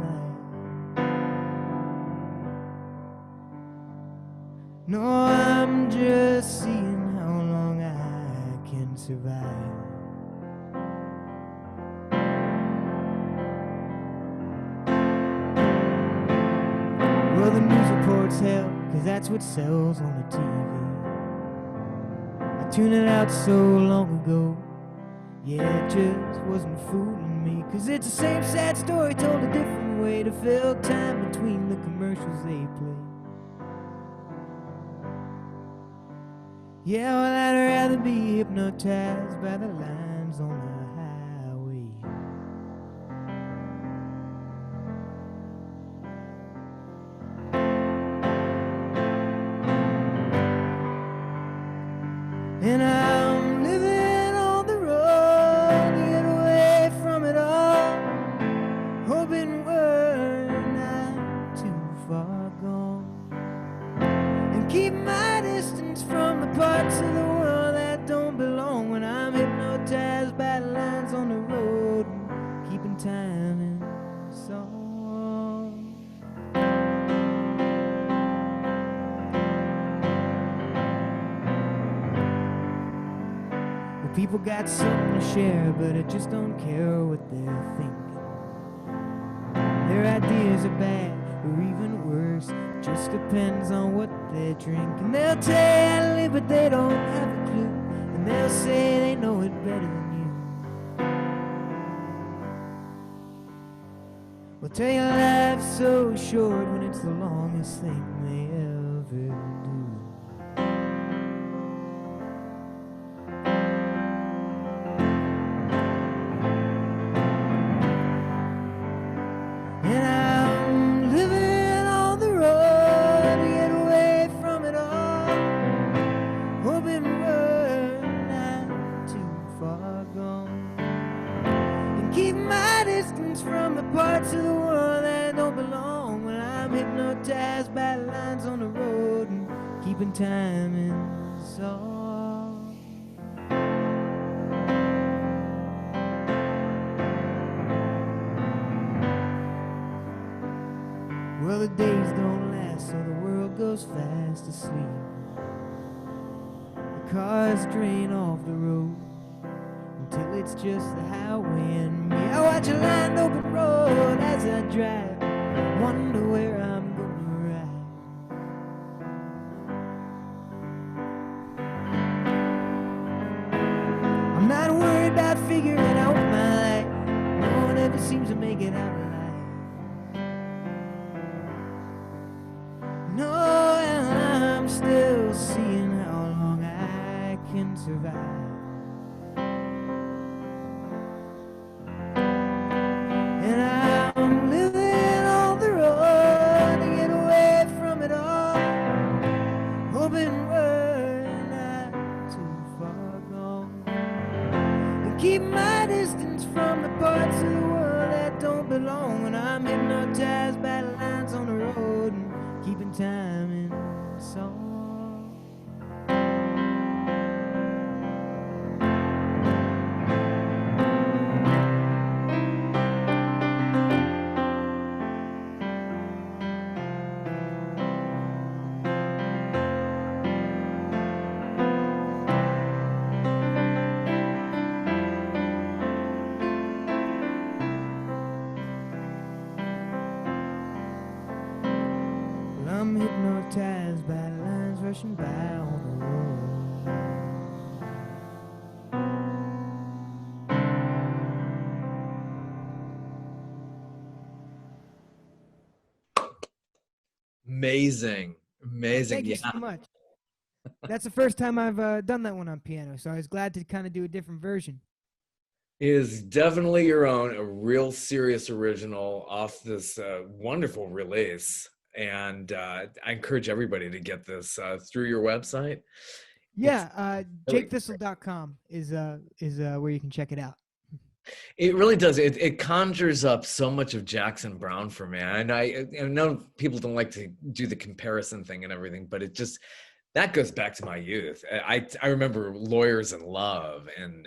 No, I'm just seeing how long I can survive. Well, the news reports hell, 'cause that's what sells on the TV. I tuned it out so long ago. Yeah, it just wasn't fooling me, 'cause it's the same sad story told a different way to fill time between the commercials they play. Yeah, well, I'd rather be hypnotized by the lines on the highway. And I'm living on the road to get away from it all, hoping we're not too far gone, and keep my distance from the parts of the world that don't belong. When I'm hypnotized by the lines on the road and keeping time in song. Well, people got something to share, but I just don't care what they're thinking. Their ideas are bad, or even worse, just depends on what they're drinking. They'll tell you how to live, but they don't have a clue, and they'll say they know it better than you. Well, tell you life's so short when it's the longest thing they ever do. And I'm living on the road to get away from it all, hoping we're not too far gone, and keep my distance from the parts of the world that don't belong. When I'm hypnotized by the lines on the road and keeping time in song. Well, the days don't last, so the world goes fast asleep. The cars drain off the road until it's just the highway and me. I watch a lined open road as I drive, wonder where I'm gonna ride. I'm not worried about figuring out my life. No one ever seems to make it out alive. No, and I'm still seeing how long I can survive. And I'm living on the road to get away from it all, hoping we're not too far gone, and keep my distance from the parts of the world that don't belong. When I'm hypnotized by the lines on the road and keeping time in song. Well, I'm hypnotized by the lines rushing by on the road. Amazing. Amazing. Thank you Yeah. so much. That's the first time I've done that one on piano, so I was glad to kind of do a different version. It is definitely your own, a real serious original off this wonderful release. And I encourage everybody to get this through your website. Yeah, Really jakethistle.com is where you can check it out. It really does. It conjures up so much of Jackson Brown for me. And I know people don't like to do the comparison thing and everything, but it just that goes back to my youth. I remember Lawyers in Love and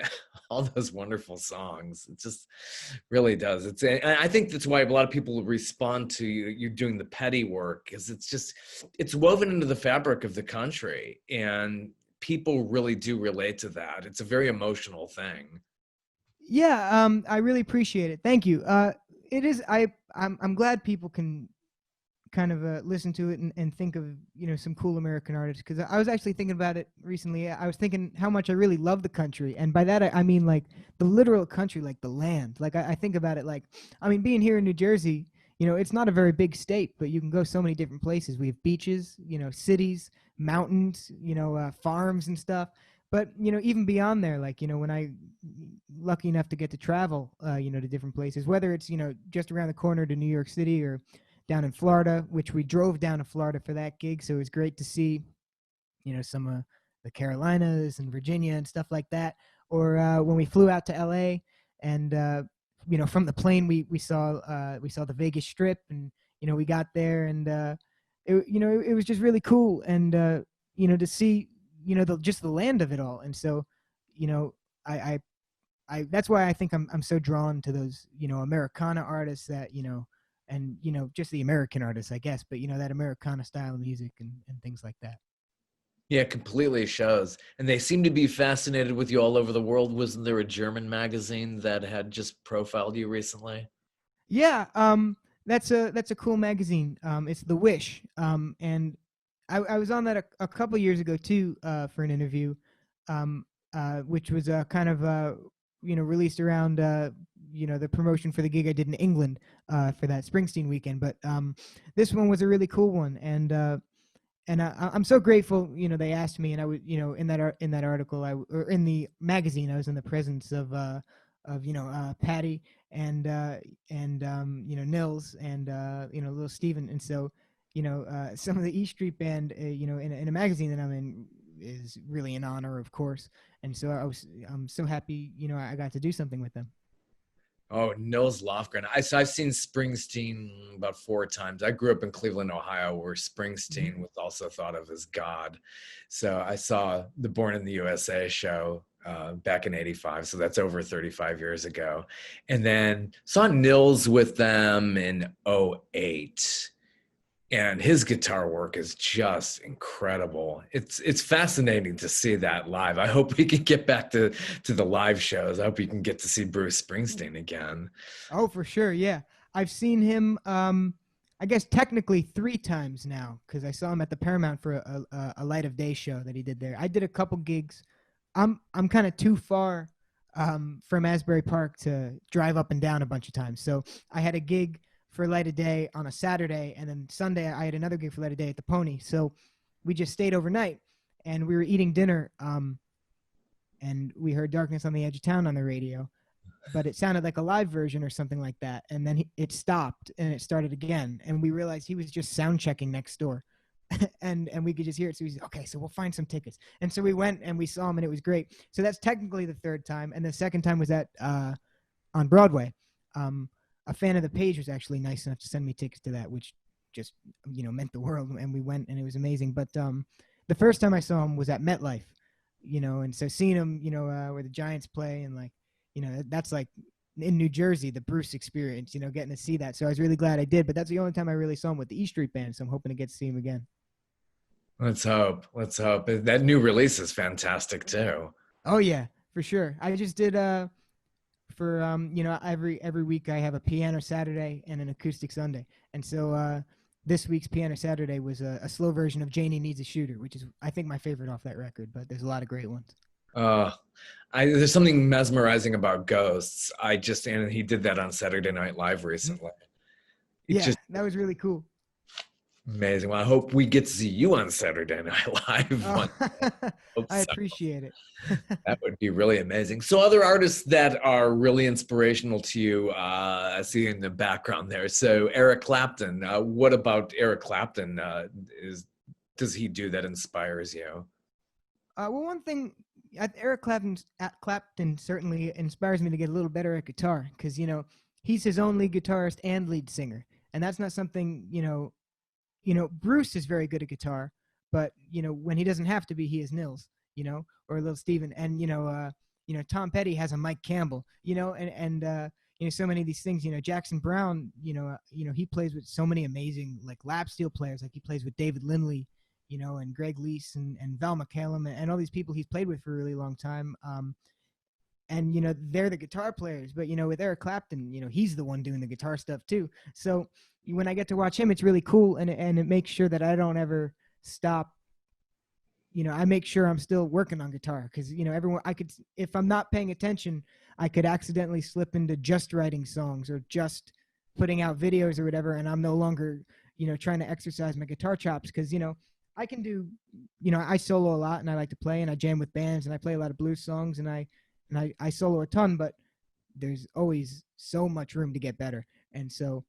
all those wonderful songs. It just really does. And I think that's why a lot of people respond to you doing the petty work, because it's woven into the fabric of the country, and people really do relate to that. It's a very emotional thing. Yeah, I really appreciate it. Thank you. It is. I'm glad people can kind of listen to it and think of some cool American artists, because I was actually thinking about it recently. I was thinking how much I really love the country, and by that I mean like the literal country, like the land. Like I think about it like, I mean, being here in New Jersey, it's not a very big state, but you can go so many different places. We have beaches, cities, mountains, farms and stuff. But even beyond there, like when I lucky enough to get to travel, to different places, whether it's just around the corner to New York City or down in Florida, which we drove down to Florida for that gig. So it was great to see, some of the Carolinas and Virginia and stuff like that. Or when we flew out to LA, and, from the plane, we saw the Vegas Strip, and, we got there, and, it was just really cool. And, to see, just the land of it all. And so, I that's why I think I'm so drawn to those, Americana artists that, and just the American artists, I guess, but that Americana style of music and things like that. Yeah, completely shows. And they seem to be fascinated with you all over the world. Wasn't there a German magazine that had just profiled you recently? Yeah, that's a cool magazine. It's The Wish, and I was on that a couple years ago too, for an interview, which was kind of released around the promotion for the gig I did in England for that Springsteen weekend. But this one was a really cool one, and I'm so grateful. They asked me, and I would, in that article, or in the magazine, I was in the presence of Patty and Nils and little Steven. And so some of the E Street Band, in a magazine that I'm in, is really an honor, of course. And so I'm so happy, I got to do something with them. Oh, Nils Lofgren. I've seen Springsteen about 4 times. I grew up in Cleveland, Ohio, where Springsteen was also thought of as God. So I saw the Born in the USA show back in '85. So that's over 35 years ago. And then saw Nils with them in '08. And his guitar work is just incredible. It's fascinating to see that live. I hope we can get back to the live shows. I hope we can get to see Bruce Springsteen again. Oh, for sure. Yeah. I've seen him, I guess technically 3 times now, because I saw him at the Paramount for a Light of Day show that he did there. I did a couple gigs. I'm kind of too far from Asbury Park to drive up and down a bunch of times. So I had a gig for Light of Day on a Saturday, and then Sunday I had another gig for Light of Day at the Pony. So we just stayed overnight, and we were eating dinner, and we heard Darkness on the Edge of Town on the radio, but it sounded like a live version or something like that. And then it stopped and it started again, and we realized he was just sound checking next door. and we could just hear it. So we said, okay, so we'll find some tickets. And so we went and we saw him, and it was great. So that's technically the 3rd time, and the 2nd time was at on Broadway. A fan of the page was actually nice enough to send me tickets to that, which just meant the world, and we went, and it was amazing. But the first time I saw him was at MetLife, and so seeing him, where the Giants play, and like, that's like in New Jersey, the Bruce experience, getting to see that. So I was really glad I did. But that's the only time I really saw him with the E Street Band, so I'm hoping to get to see him again. Let's hope. Let's hope. That new release is fantastic too. Oh yeah, for sure. I just did for every week I have a piano Saturday and an acoustic Sunday, and so this week's piano Saturday was a slow version of Janie Needs a Shooter, which is, I think, my favorite off that record. But there's a lot of great ones. There's something mesmerizing about Ghosts. And he did that on Saturday Night Live recently. That was really cool. Amazing. Well, I hope we get to see you on Saturday Night Live. I appreciate it. That would be really amazing. So other artists that are really inspirational to you, I see in the background there. So Eric Clapton, what about Eric Clapton? Does he do that inspires you? Well, one thing, Eric Clapton certainly inspires me to get a little better at guitar because he's his own lead guitarist and lead singer, and that's not something Bruce is very good at guitar, but when he doesn't have to be, he is Nils, or Little Steven, and Tom Petty has a Mike Campbell, so many of these things, Jackson Brown, he plays with so many amazing like lap steel players, like he plays with David Lindley, and Greg Leese and Val McCallum and all these people he's played with for a really long time. And they're the guitar players, but with Eric Clapton, he's the one doing the guitar stuff too. So when I get to watch him, it's really cool, and it makes sure that I don't ever stop. I make sure I'm still working on guitar because everyone, I could, if I'm not paying attention, I could accidentally slip into just writing songs or just putting out videos or whatever, and I'm no longer trying to exercise my guitar chops because I can do I solo a lot and I like to play and I jam with bands and I play a lot of blues songs and I solo a ton, but there's always so much room to get better. And so,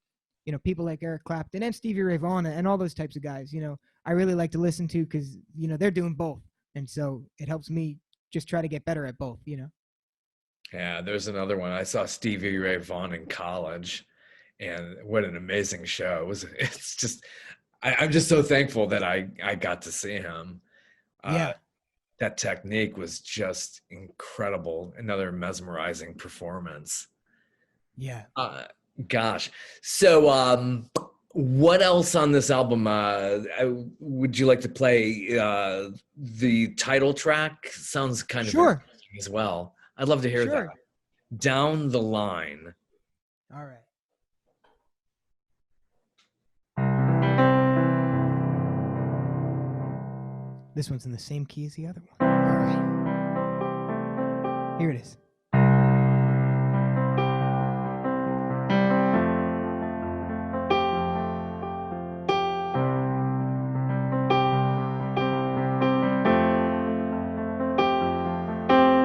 people like Eric Clapton and Stevie Ray Vaughan and all those types of guys, I really like to listen to because, they're doing both. And so it helps me just try to get better at both, Yeah, there's another one. I saw Stevie Ray Vaughan in college, and what an amazing show. It's just, I'm just so thankful that I got to see him. Yeah. That technique was just incredible. Another mesmerizing performance. Yeah. Gosh. So, what else on this album? Would you like to play the title track? Sounds kind of Sure. interesting as well. I'd love to hear Sure. that. Down the Line. All right. This one's in the same key as the other one. All right. Here it is.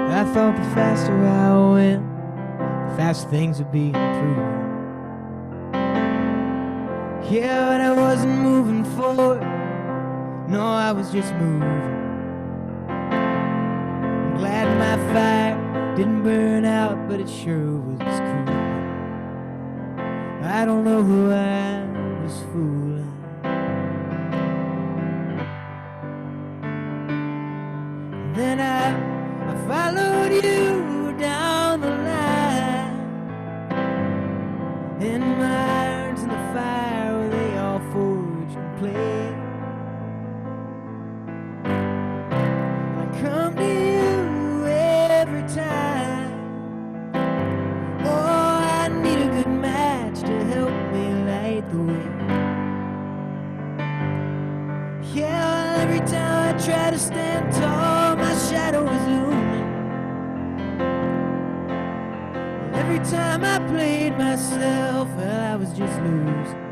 I thought the faster I went, the faster things would be improved. Yeah, but I wasn't moving forward. No, I was just moving. I'm glad my fire didn't burn out, but it sure was cool. I don't know who I was fooling. Then I followed you down the line, in my irons in the fire where they all forged and played. I come to you every time. Oh, I need a good match to help me light the way. Yeah, every time I try to stand tall, my shadow is looming. Every time I played myself, well, I was just losing.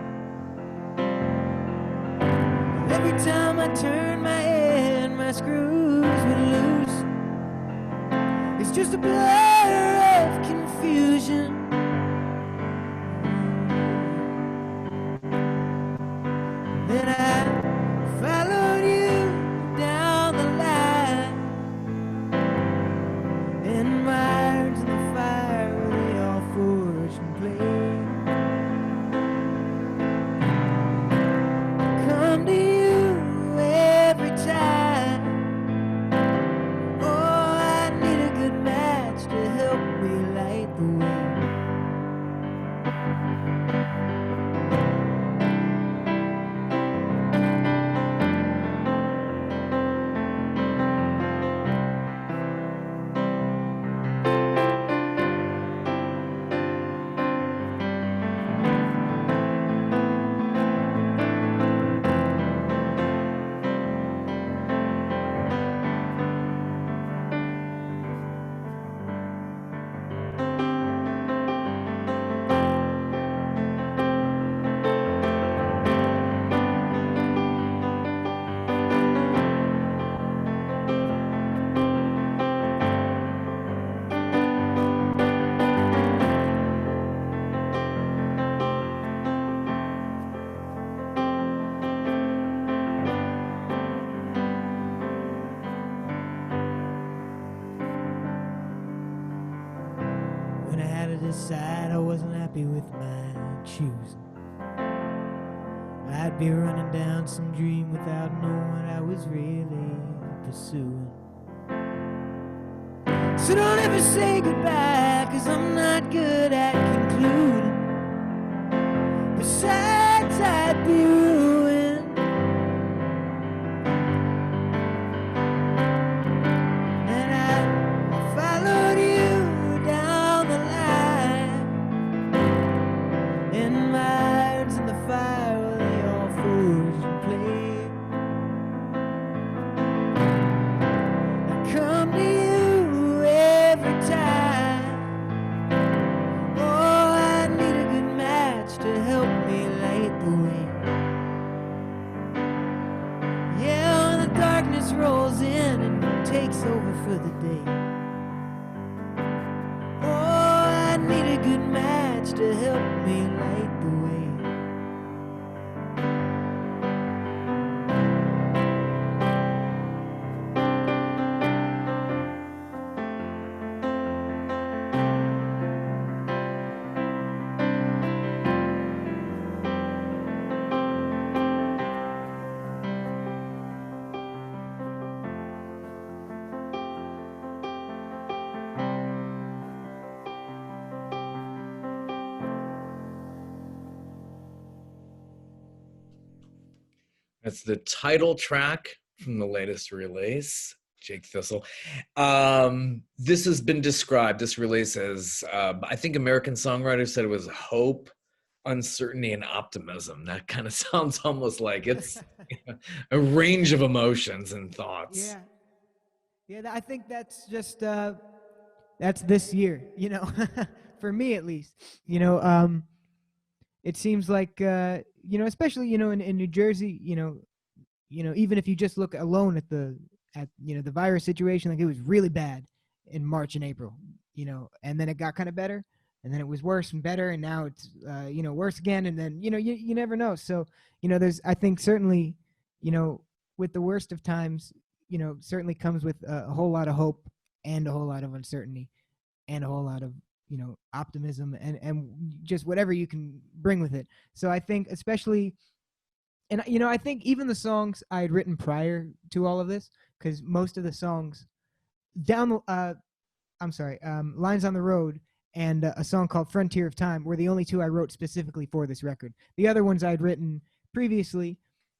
Every time I turned my head, my screws would loose. It's just a blur of confusion. Then I followed you down the line, in my irons in the fire where they all forged and played. Come to you every time. Oh, I need a good match to decide I wasn't happy with my choosing. I'd be running down some dream without knowing what I was really pursuing. So don't ever say goodbye, 'cause I'm not good at concluding. Besides, I'd be ruined. And I followed you down the line, and my irons in the fire, well, they all forged and played. I come to you every time. Oh, I need a good match to help me light the way. Yeah, when the darkness rolls in and takes over for the day. Oh, I need a good match to help me light the way. That's the title track from the latest release, Jake Thistle. This has been described, this release, as, I think American Songwriter said it was hope, uncertainty, and optimism. That kind of sounds almost like it's a range of emotions and thoughts. Yeah, I think that's just that's this year, you know, for me at least. It seems like especially in New Jersey, even if you just look alone at the virus situation, like it was really bad in March and April, and then it got kind of better, and then it was worse and better, and now it's worse again, and then you never know. So there's, I think, certainly, with the worst of times, certainly comes with a whole lot of hope and a whole lot of uncertainty and a whole lot of optimism and just whatever you can bring with it. So I think especially, and I think even the songs I had written prior to all of this, because most of the songs Lines on the Road and a song called Frontier of Time were the only two I wrote specifically for this record. The other ones I'd written previously,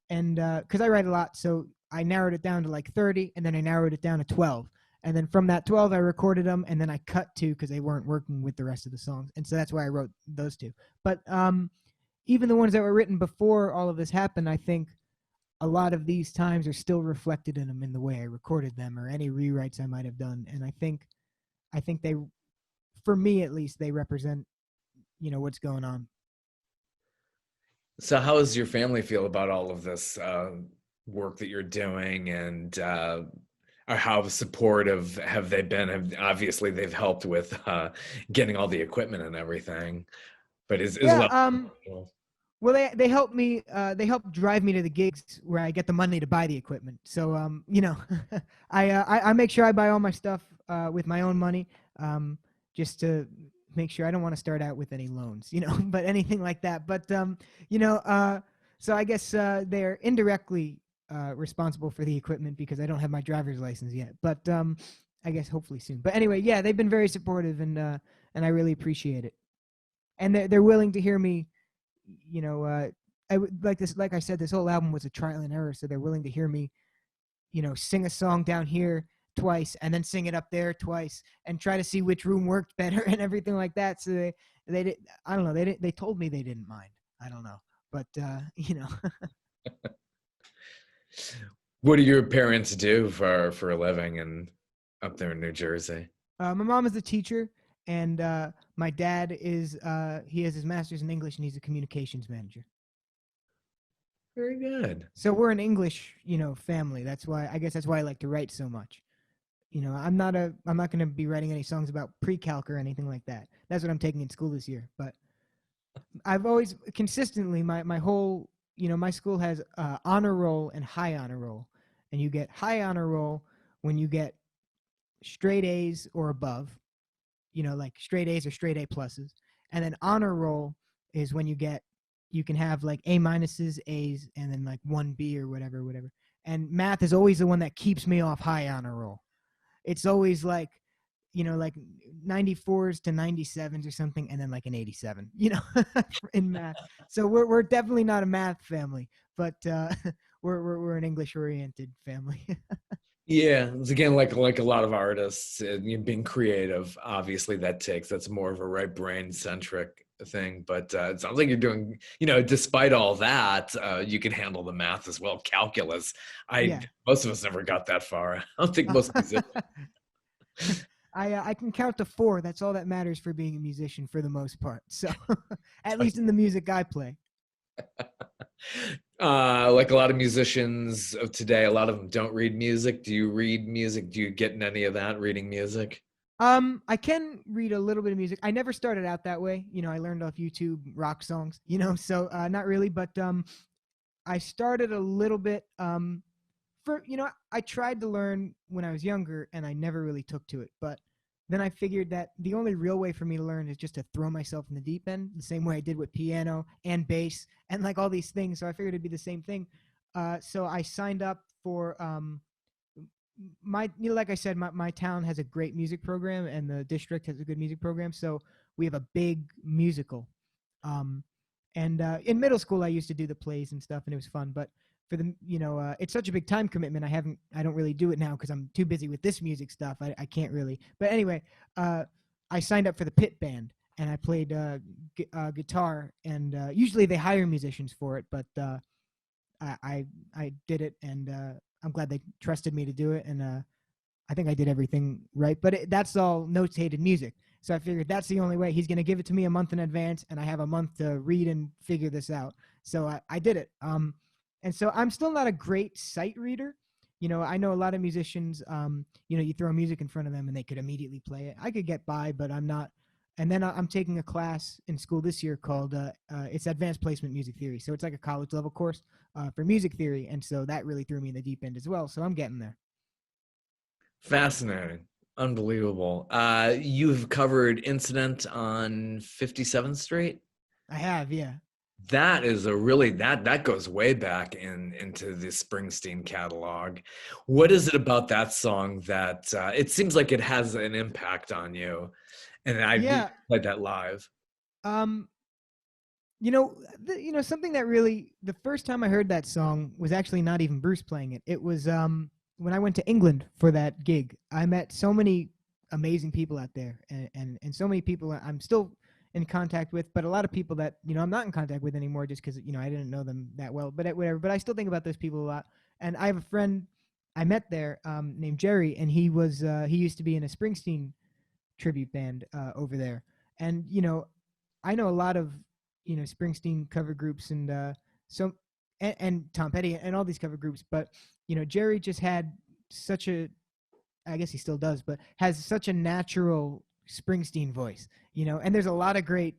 and because I write a lot, so I narrowed it down to like 30, and then I narrowed it down to 12. And then from that 12, I recorded them, and then I cut 2 because they weren't working with the rest of the songs. And so that's why I wrote those 2. But even the ones that were written before all of this happened, I think a lot of these times are still reflected in them in the way I recorded them or any rewrites I might have done. And I think they, for me at least, they represent, what's going on. So how does your family feel about all of this work that you're doing, and or how supportive have they been? Obviously, they've helped with getting all the equipment and everything, but is well, they help me. They help drive me to the gigs where I get the money to buy the equipment. So I make sure I buy all my stuff with my own money, just to make sure I don't want to start out with any loans, but anything like that. But so I guess they're indirectly responsible for the equipment because I don't have my driver's license yet. But I guess hopefully soon. But anyway, yeah, they've been very supportive, and I really appreciate it. And they're willing to hear me. Like I said, this whole album was a trial and error, so they're willing to hear me, sing a song down here twice and then sing it up there twice and try to see which room worked better and everything like that. So they did, I don't know, they told me they didn't mind. I don't know, but What do your parents do for a living and up there in New Jersey? My mom is a teacher, and my dad is he has his master's in English, and he's a communications manager. Very good. So we're an English, family. That's why I like to write so much. I'm not going to be writing any songs about pre-calc or anything like that. That's what I'm taking in school this year. But I've always consistently, my whole, my school has honor roll and high honor roll, and you get high honor roll when you get straight A's or above. like straight A's or straight A pluses. And then honor roll is when you can have like A minuses, A's, and then like 1B or whatever. And math is always the one that keeps me off high honor roll. It's always like, like 94s to 97s or something, and then like an 87, in math. So we're definitely not a math family, but we're an English oriented family. Yeah, it's again like a lot of artists, being creative. Obviously, that's more of a right brain centric thing. But it sounds like you're doing, despite all that, you can handle the math as well. Calculus. I Yeah. Most of us never got that far. I don't think most musicians. I can count to 4. That's all that matters for being a musician for the most part. So at least in the music I play. Like a lot of musicians of today, a lot of them don't read music. Do you read music? Do you get in any of that reading music? I can read a little bit of music. I never started out that way. I learned off YouTube rock songs, so not really, but I started a little bit I tried to learn when I was younger and I never really took to it, but then I figured that the only real way for me to learn is just to throw myself in the deep end, the same way I did with piano and bass and like all these things. So I figured it'd be the same thing. So I signed up for like I said, my town has a great music program and the district has a good music program. So we have a big musical. Um, and in middle school, I used to do the plays and stuff, and it was fun. But for the, it's such a big time commitment. I don't really do it now because I'm too busy with this music stuff. I can't really. But anyway, I signed up for the pit band and I played guitar. And usually they hire musicians for it, but I did it, and I'm glad they trusted me to do it. And I think I did everything right. But that's all notated music. So I figured that's the only way. He's going to give it to me a month in advance, and I have a month to read and figure this out. So I did it. And so I'm still not a great sight reader. I know a lot of musicians, you throw music in front of them and they could immediately play it. I could get by, but I'm not. And then I'm taking a class in school this year called it's Advanced Placement Music Theory. So it's like a college level course for music theory. And so that really threw me in the deep end as well. So I'm getting there. Fascinating. Unbelievable. You've covered Incident on 57th Street. I have, yeah. That is a really that goes way back into the Springsteen catalog. What is it about that song that it seems like it has an impact on you? And I Yeah. played that live. Um, something that really, the first time I heard that song was actually not even Bruce playing it. It was when I went to England for that gig. I met so many amazing people out there, and so many people I'm still in contact with, but a lot of people that I'm not in contact with anymore just because I didn't know them that well. But whatever. But I still think about those people a lot. And I have a friend I met there named Jerry, and he used to be in a Springsteen tribute band over there. And I know a lot of Springsteen cover groups and so and Tom Petty and all these cover groups, but Jerry just had such a, I guess he still does, but has such a natural Springsteen voice, and there's a lot of great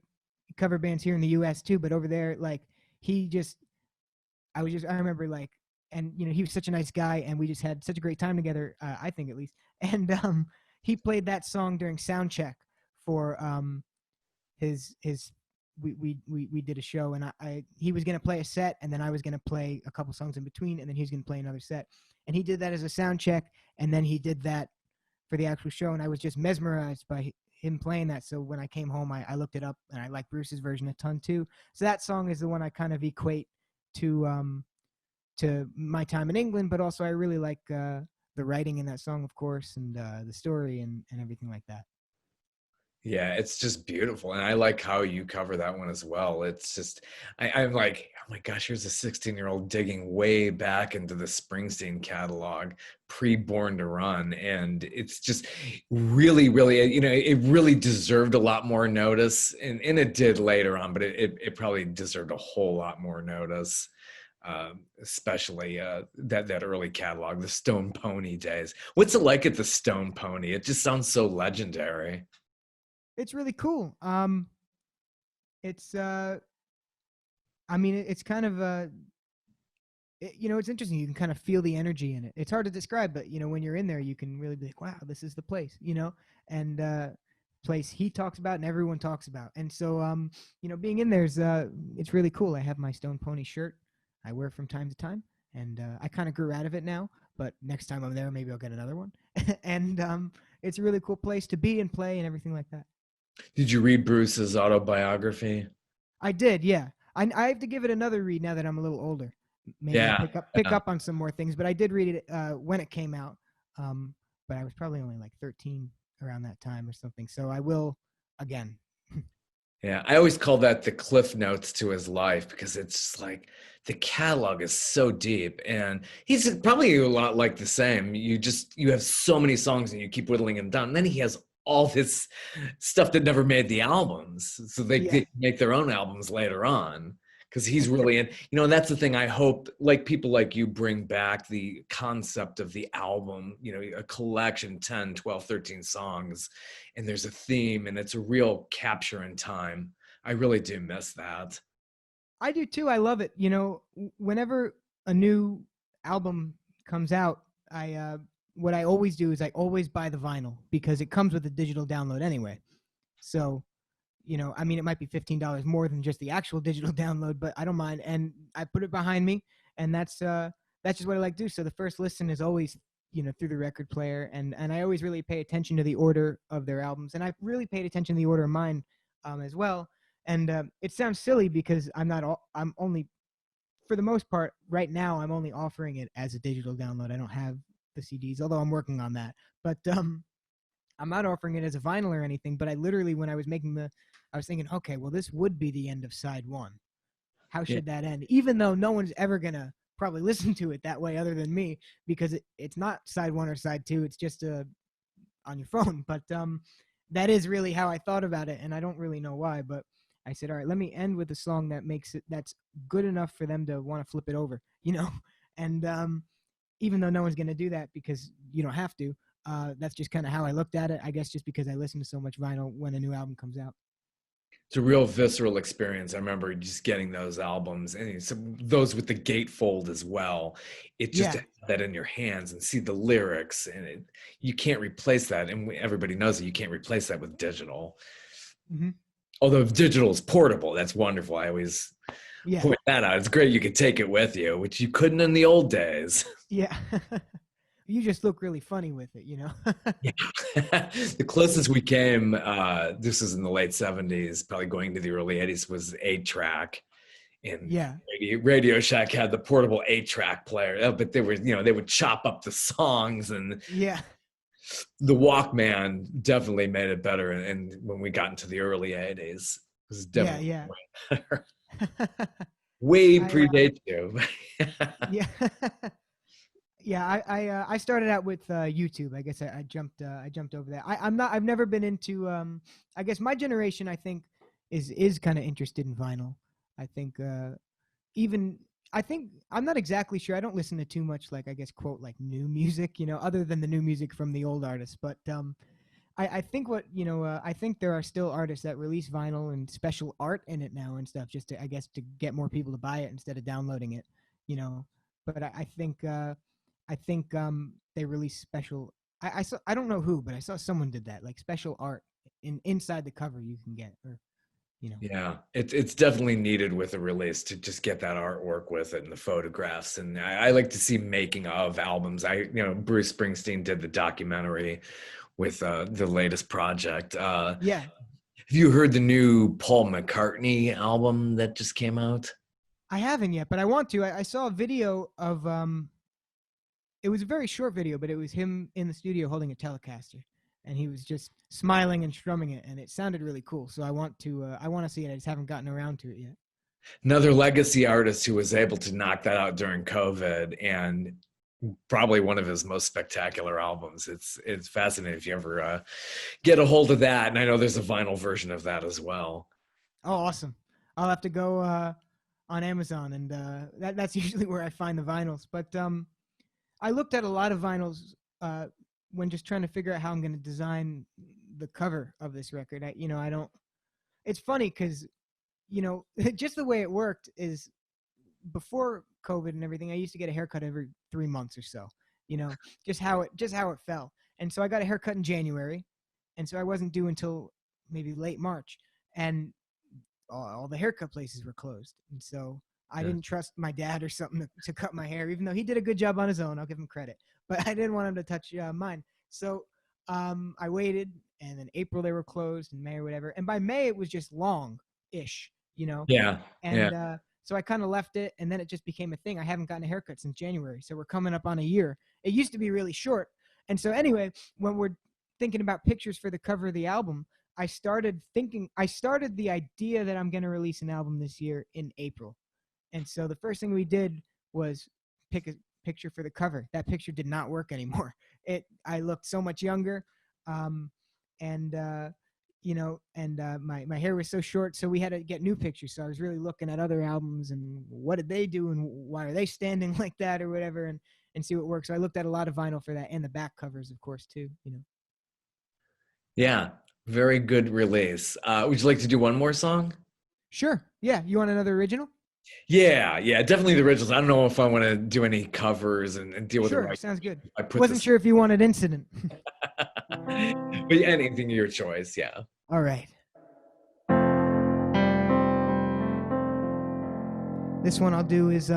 cover bands here in the US too, but over there, like, I remember, like, and he was such a nice guy, and we just had such a great time together, I think at least. And he played that song during sound check for his we did a show, and he was going to play a set, and then I was going to play a couple songs in between, and then he was going to play another set, and he did that as a sound check, and then he did that for the actual show, and I was just mesmerized by him playing that. So when I came home, I looked it up, and I like Bruce's version a ton too. So that song is the one I kind of equate to my time in England, but also I really like the writing in that song, of course, and the story and everything like that. Yeah, it's just beautiful. And I like how you cover that one as well. It's just, I'm like, oh my gosh, here's a 16-year-old digging way back into the Springsteen catalog, pre-Born to Run. And it's just really, really, it really deserved a lot more notice. And it did later on, but it probably deserved a whole lot more notice. Especially that early catalog, the Stone Pony days. What's it like at the Stone Pony? It just sounds so legendary. It's really cool. It's it's kind of it's interesting. You can kind of feel the energy in it. It's hard to describe, but when you're in there, you can really be like, wow, this is the place, and place he talks about and everyone talks about. And so, being in there's, it's really cool. I have my Stone Pony shirt I wear from time to time, and I kind of grew out of it now. But next time I'm there, maybe I'll get another one. And it's a really cool place to be and play and everything like that. Did you read Bruce's autobiography? I did, yeah. I have to give it another read now that I'm a little older. Maybe I'll Yeah. pick up on some more things. But I did read it when it came out. But I was probably only like 13 around that time or something. So I will again. Yeah, I always call that the cliff notes to his life because it's like the catalog is so deep, and he's probably a lot like the same. You have so many songs and you keep whittling them down. And then he has all this stuff that never made the albums, so they Yeah. make their own albums later on because he's really in. And that's the thing. I hope like people like you bring back the concept of the album, a collection, 10, 12, 13 songs, and there's a theme and it's a real capture in time. I really do miss that. I do too. I love it. Whenever a new album comes out, what I always do is I always buy the vinyl because it comes with a digital download anyway. So, I mean, it might be $15 more than just the actual digital download, but I don't mind. And I put it behind me, and that's just what I like to do. So the first listen is always, through the record player, and I always really pay attention to the order of their albums, and I've really paid attention to the order of mine as well. And it sounds silly because I'm only, for the most part, right now, I'm only offering it as a digital download. I don't have the CDs, although I'm working on that. But I'm not offering it as a vinyl or anything. But I literally, when I was I was thinking, okay, well, this would be the end of side one. How should that end? Even though no one's ever going to probably listen to it that way other than me, because it's not side one or side two. It's just on your phone. But that is really how I thought about it. And I don't really know why, but I said, all right, let me end with a song that's good enough for them to want to flip it over, and even though no one's going to do that because you don't have to, that's just kind of how I looked at it. I guess just because I listen to so much vinyl when a new album comes out. It's a real visceral experience. I remember just getting those albums and those with the gatefold as well. It just to have that in your hands and see the lyrics, and you can't replace that. And everybody knows that you can't replace that with digital. Mm-hmm. Although if digital is portable, that's wonderful. I always point that out. It's great you could take it with you, which you couldn't in the old days. Yeah. You just look really funny with it, Yeah. The closest we came, this is in the late 70s, probably going to the early 80s, was 8-track. And Radio Shack had the portable 8-track player, but they would chop up the songs, and the Walkman definitely made it better. And when we got into the early 80s, it was definitely better. Way predates you. I started out with YouTube. I guess I jumped over that. I've never been into I guess my generation, I think, is kind of interested in vinyl. I think I'm not exactly sure. I don't listen to too much, like, I guess, quote, like, new music, other than the new music from the old artists. But I think I think there are still artists that release vinyl and special art in it now and stuff, just to, I guess, to get more people to buy it instead of downloading it, But I think they release special. I don't know who, but I saw someone did that, like special art inside the cover you can get, or Yeah, it's definitely needed with a release to just get that artwork with it and the photographs. And I like to see making of albums. Bruce Springsteen did the documentary with the latest project. Have you heard the new Paul McCartney album that just came out? I haven't yet, but I want to. I saw a video of it was a very short video, but it was him in the studio holding a Telecaster, and he was just smiling and strumming it, and it sounded really cool. So I want to see it. I just haven't gotten around to it yet. Another legacy artist who was able to knock that out during COVID, and probably one of his most spectacular albums. It's fascinating if you ever get a hold of that. And I know there's a vinyl version of that as well. Oh, awesome. I'll have to go on Amazon, and that's usually where I find the vinyls. But I looked at a lot of vinyls when just trying to figure out how I'm going to design the cover of this record. I don't. It's funny because, just the way it worked is before COVID and everything, I used to get a haircut every 3 months or so. Just how it fell. And so I got a haircut in January, and so I wasn't due until maybe late March, and all the haircut places were closed. And so I didn't trust my dad or something to cut my hair, even though he did a good job on his own. I'll give him credit, but I didn't want him to touch mine. So I waited, and then April they were closed, and May or whatever. And by May it was just long-ish, you know. Yeah. And so I kind of left it, and then it just became a thing. I haven't gotten a haircut since January, so we're coming up on a year. It used to be really short, and so anyway, when we're thinking about pictures for the cover of the album, I started the idea that I'm going to release an album this year in April. And so the first thing we did was pick a picture for the cover. That picture did not work anymore. I looked so much younger. My hair was so short, so we had to get new pictures. So I was really looking at other albums and what did they do and why are they standing like that or whatever, and see what works. So I looked at a lot of vinyl for that, and the back covers, of course, too, you know. Yeah. Very good release. Would you like to do one more song? Sure. Yeah. You want another original? Yeah, definitely the originals. I don't know if I want to do any covers and deal with the right. Sounds good. I Wasn't sure if you wanted Incident. But anything your choice, yeah. All right. This one I'll do is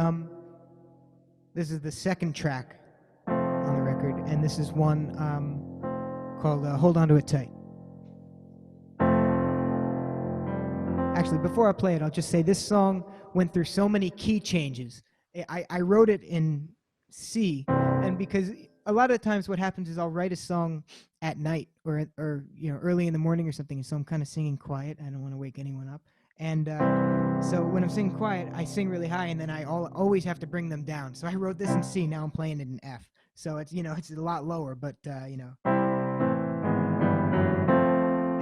this is the second track on the record, and this is one called Hold On to It Tight. Actually, before I play it, I'll just say this song went through so many key changes. I wrote it in C, and because a lot of times what happens is I'll write a song at night or early in the morning or something, and so I'm kind of singing quiet. I don't want to wake anyone up. And so when I'm singing quiet, I sing really high, and then I always have to bring them down. So I wrote this in C, now I'm playing it in F. So it's a lot lower, but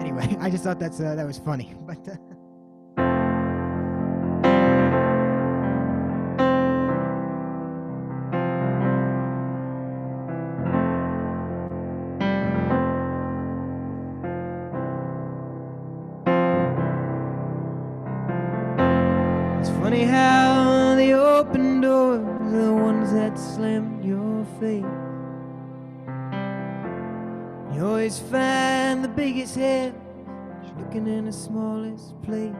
anyway, I just thought that was funny. But funny how the open doors are the ones that slam your face. You always find the biggest head looking in the smallest place.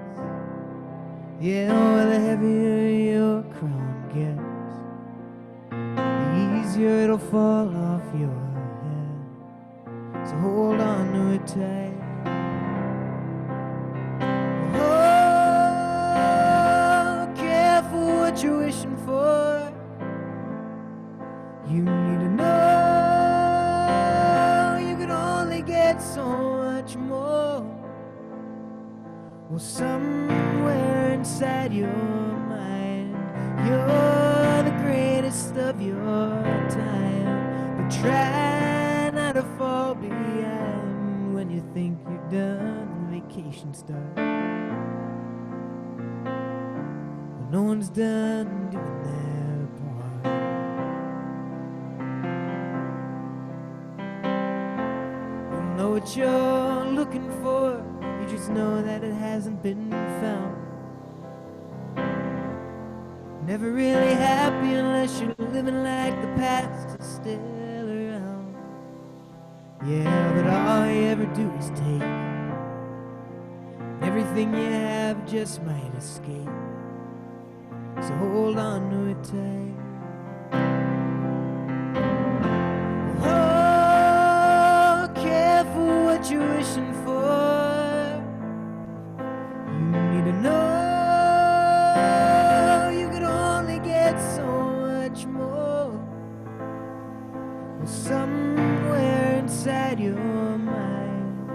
Yeah, the heavier your crown gets, the easier it'll fall off your head. So hold on to it tight. What you're wishing for, you need to know you can only get so much more. Well, somewhere inside your mind, you're the greatest of your time, but try not to fall behind. When you think you're done, the vacation starts. No one's done doing their part. You know what you're looking for, you just know that it hasn't been found. Never really happy unless you're living like the past is still around. Yeah, but all you ever do is take. Everything you have just might escape. So hold on to it tight. Oh, careful what you're wishing for. You need to know you can only get so much more. Well, somewhere inside your mind,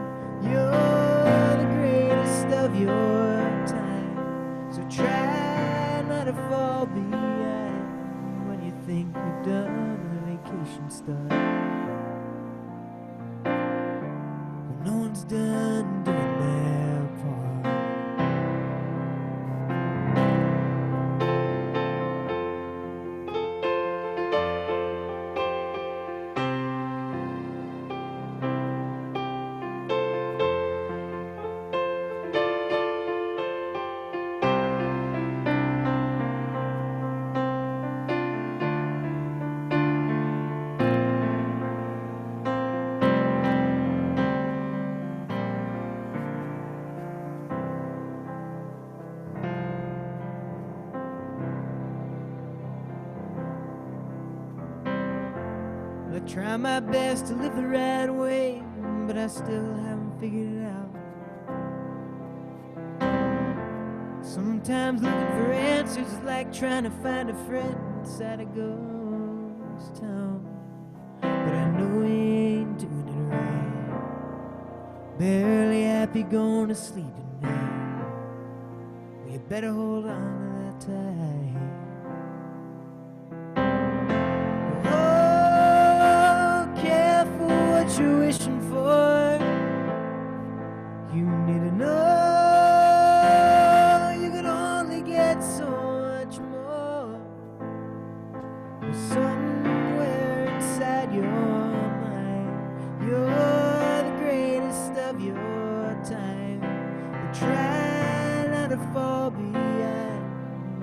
you're the greatest of your time. So try to fall behind. When you think you're done, the vacation starts. Well, no one's done doing their part. try my best to live the right way, but I still haven't figured it out. Sometimes looking for answers is like trying to find a friend inside a ghost town. But I know we ain't doing it right. Barely happy going to sleep at night. Well, you better hold on to that tight. Oh, careful what you're wishing for. You need to know you can only get so much more. But somewhere inside your mind, you're the greatest of your time. But try not to fall behind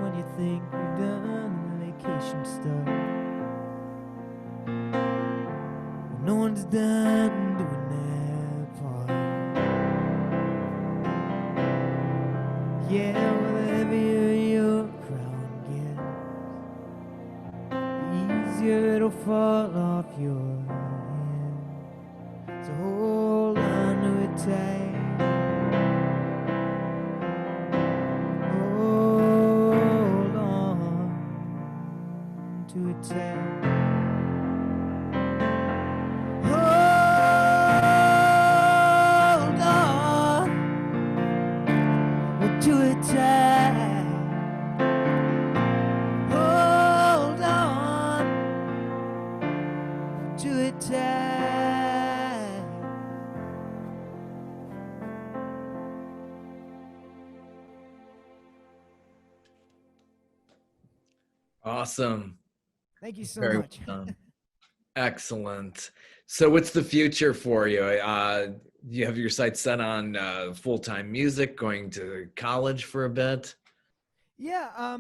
when you think you're done and the vacation starts. No one's done doing their part. Yeah, well, the heavier your crown gets, the easier it'll fall off your hand. So hold on to it tight. Hold on to it tight. To it tight. Hold on to it tight. Awesome. Thank you so Very well much. done. Excellent. So what's the future for you? You have your sights set on full-time music, going to college for a bit? Yeah,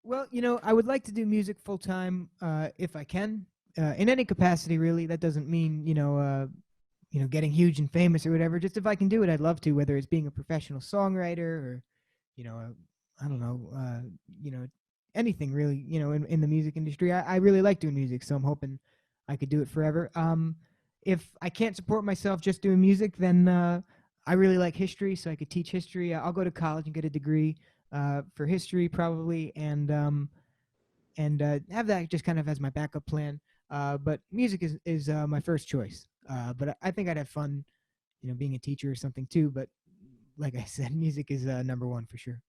well, I would like to do music full time if I can, in any capacity, really. That doesn't mean, getting huge and famous or whatever. Just if I can do it, I'd love to, whether it's being a professional songwriter or, I don't know, anything really, in the music industry. I really like doing music, so I'm hoping I could do it forever. If I can't support myself just doing music, then I really like history, so I could teach history. I'll go to college and get a degree for history probably, and have that just kind of as my backup plan. But music is my first choice. But I think I'd have fun, being a teacher or something too. But like I said, music is number one for sure.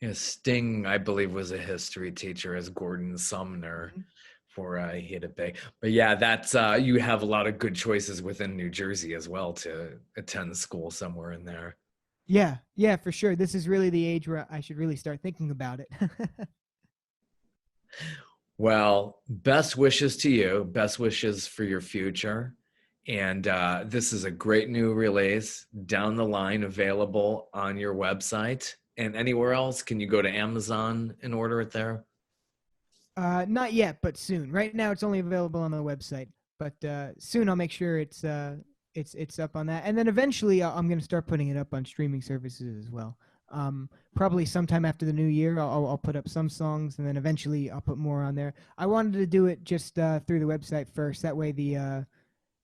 Yeah, Sting, I believe, was a history teacher as Gordon Sumner. Mhm. For he had it big. But yeah, that's you have a lot of good choices within New Jersey as well to attend school somewhere in there. Yeah, for sure. This is really the age where I should really start thinking about it. Well, best wishes to you. Best wishes for your future. And this is a great new release down the line, available on your website and anywhere else. Can you go to Amazon and order it there? Not yet, but soon. Right now, it's only available on the website, but soon I'll make sure it's up on that, and then eventually I'm going to start putting it up on streaming services as well. Probably sometime after the new year, I'll put up some songs, and then eventually I'll put more on there. I wanted to do it just through the website first. That way,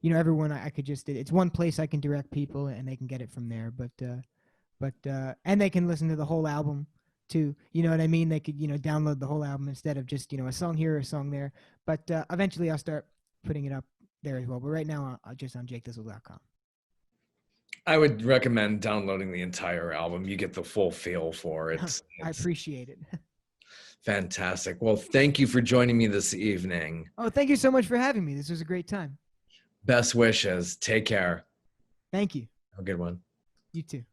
everyone I could just it's one place I can direct people, and they can get it from there. But and they can listen to the whole album too. You know what I mean? They could download the whole album instead of just a song here or a song there. But eventually I'll start putting it up there as well. But right now I'll just on jakethistle.com. I would recommend downloading the entire album. You get the full feel for it. I appreciate it. Fantastic. Well, thank you for joining me this evening. Oh, thank you so much for having me. This was a great time. Best wishes. Take care. Thank you. Have a good one. You too.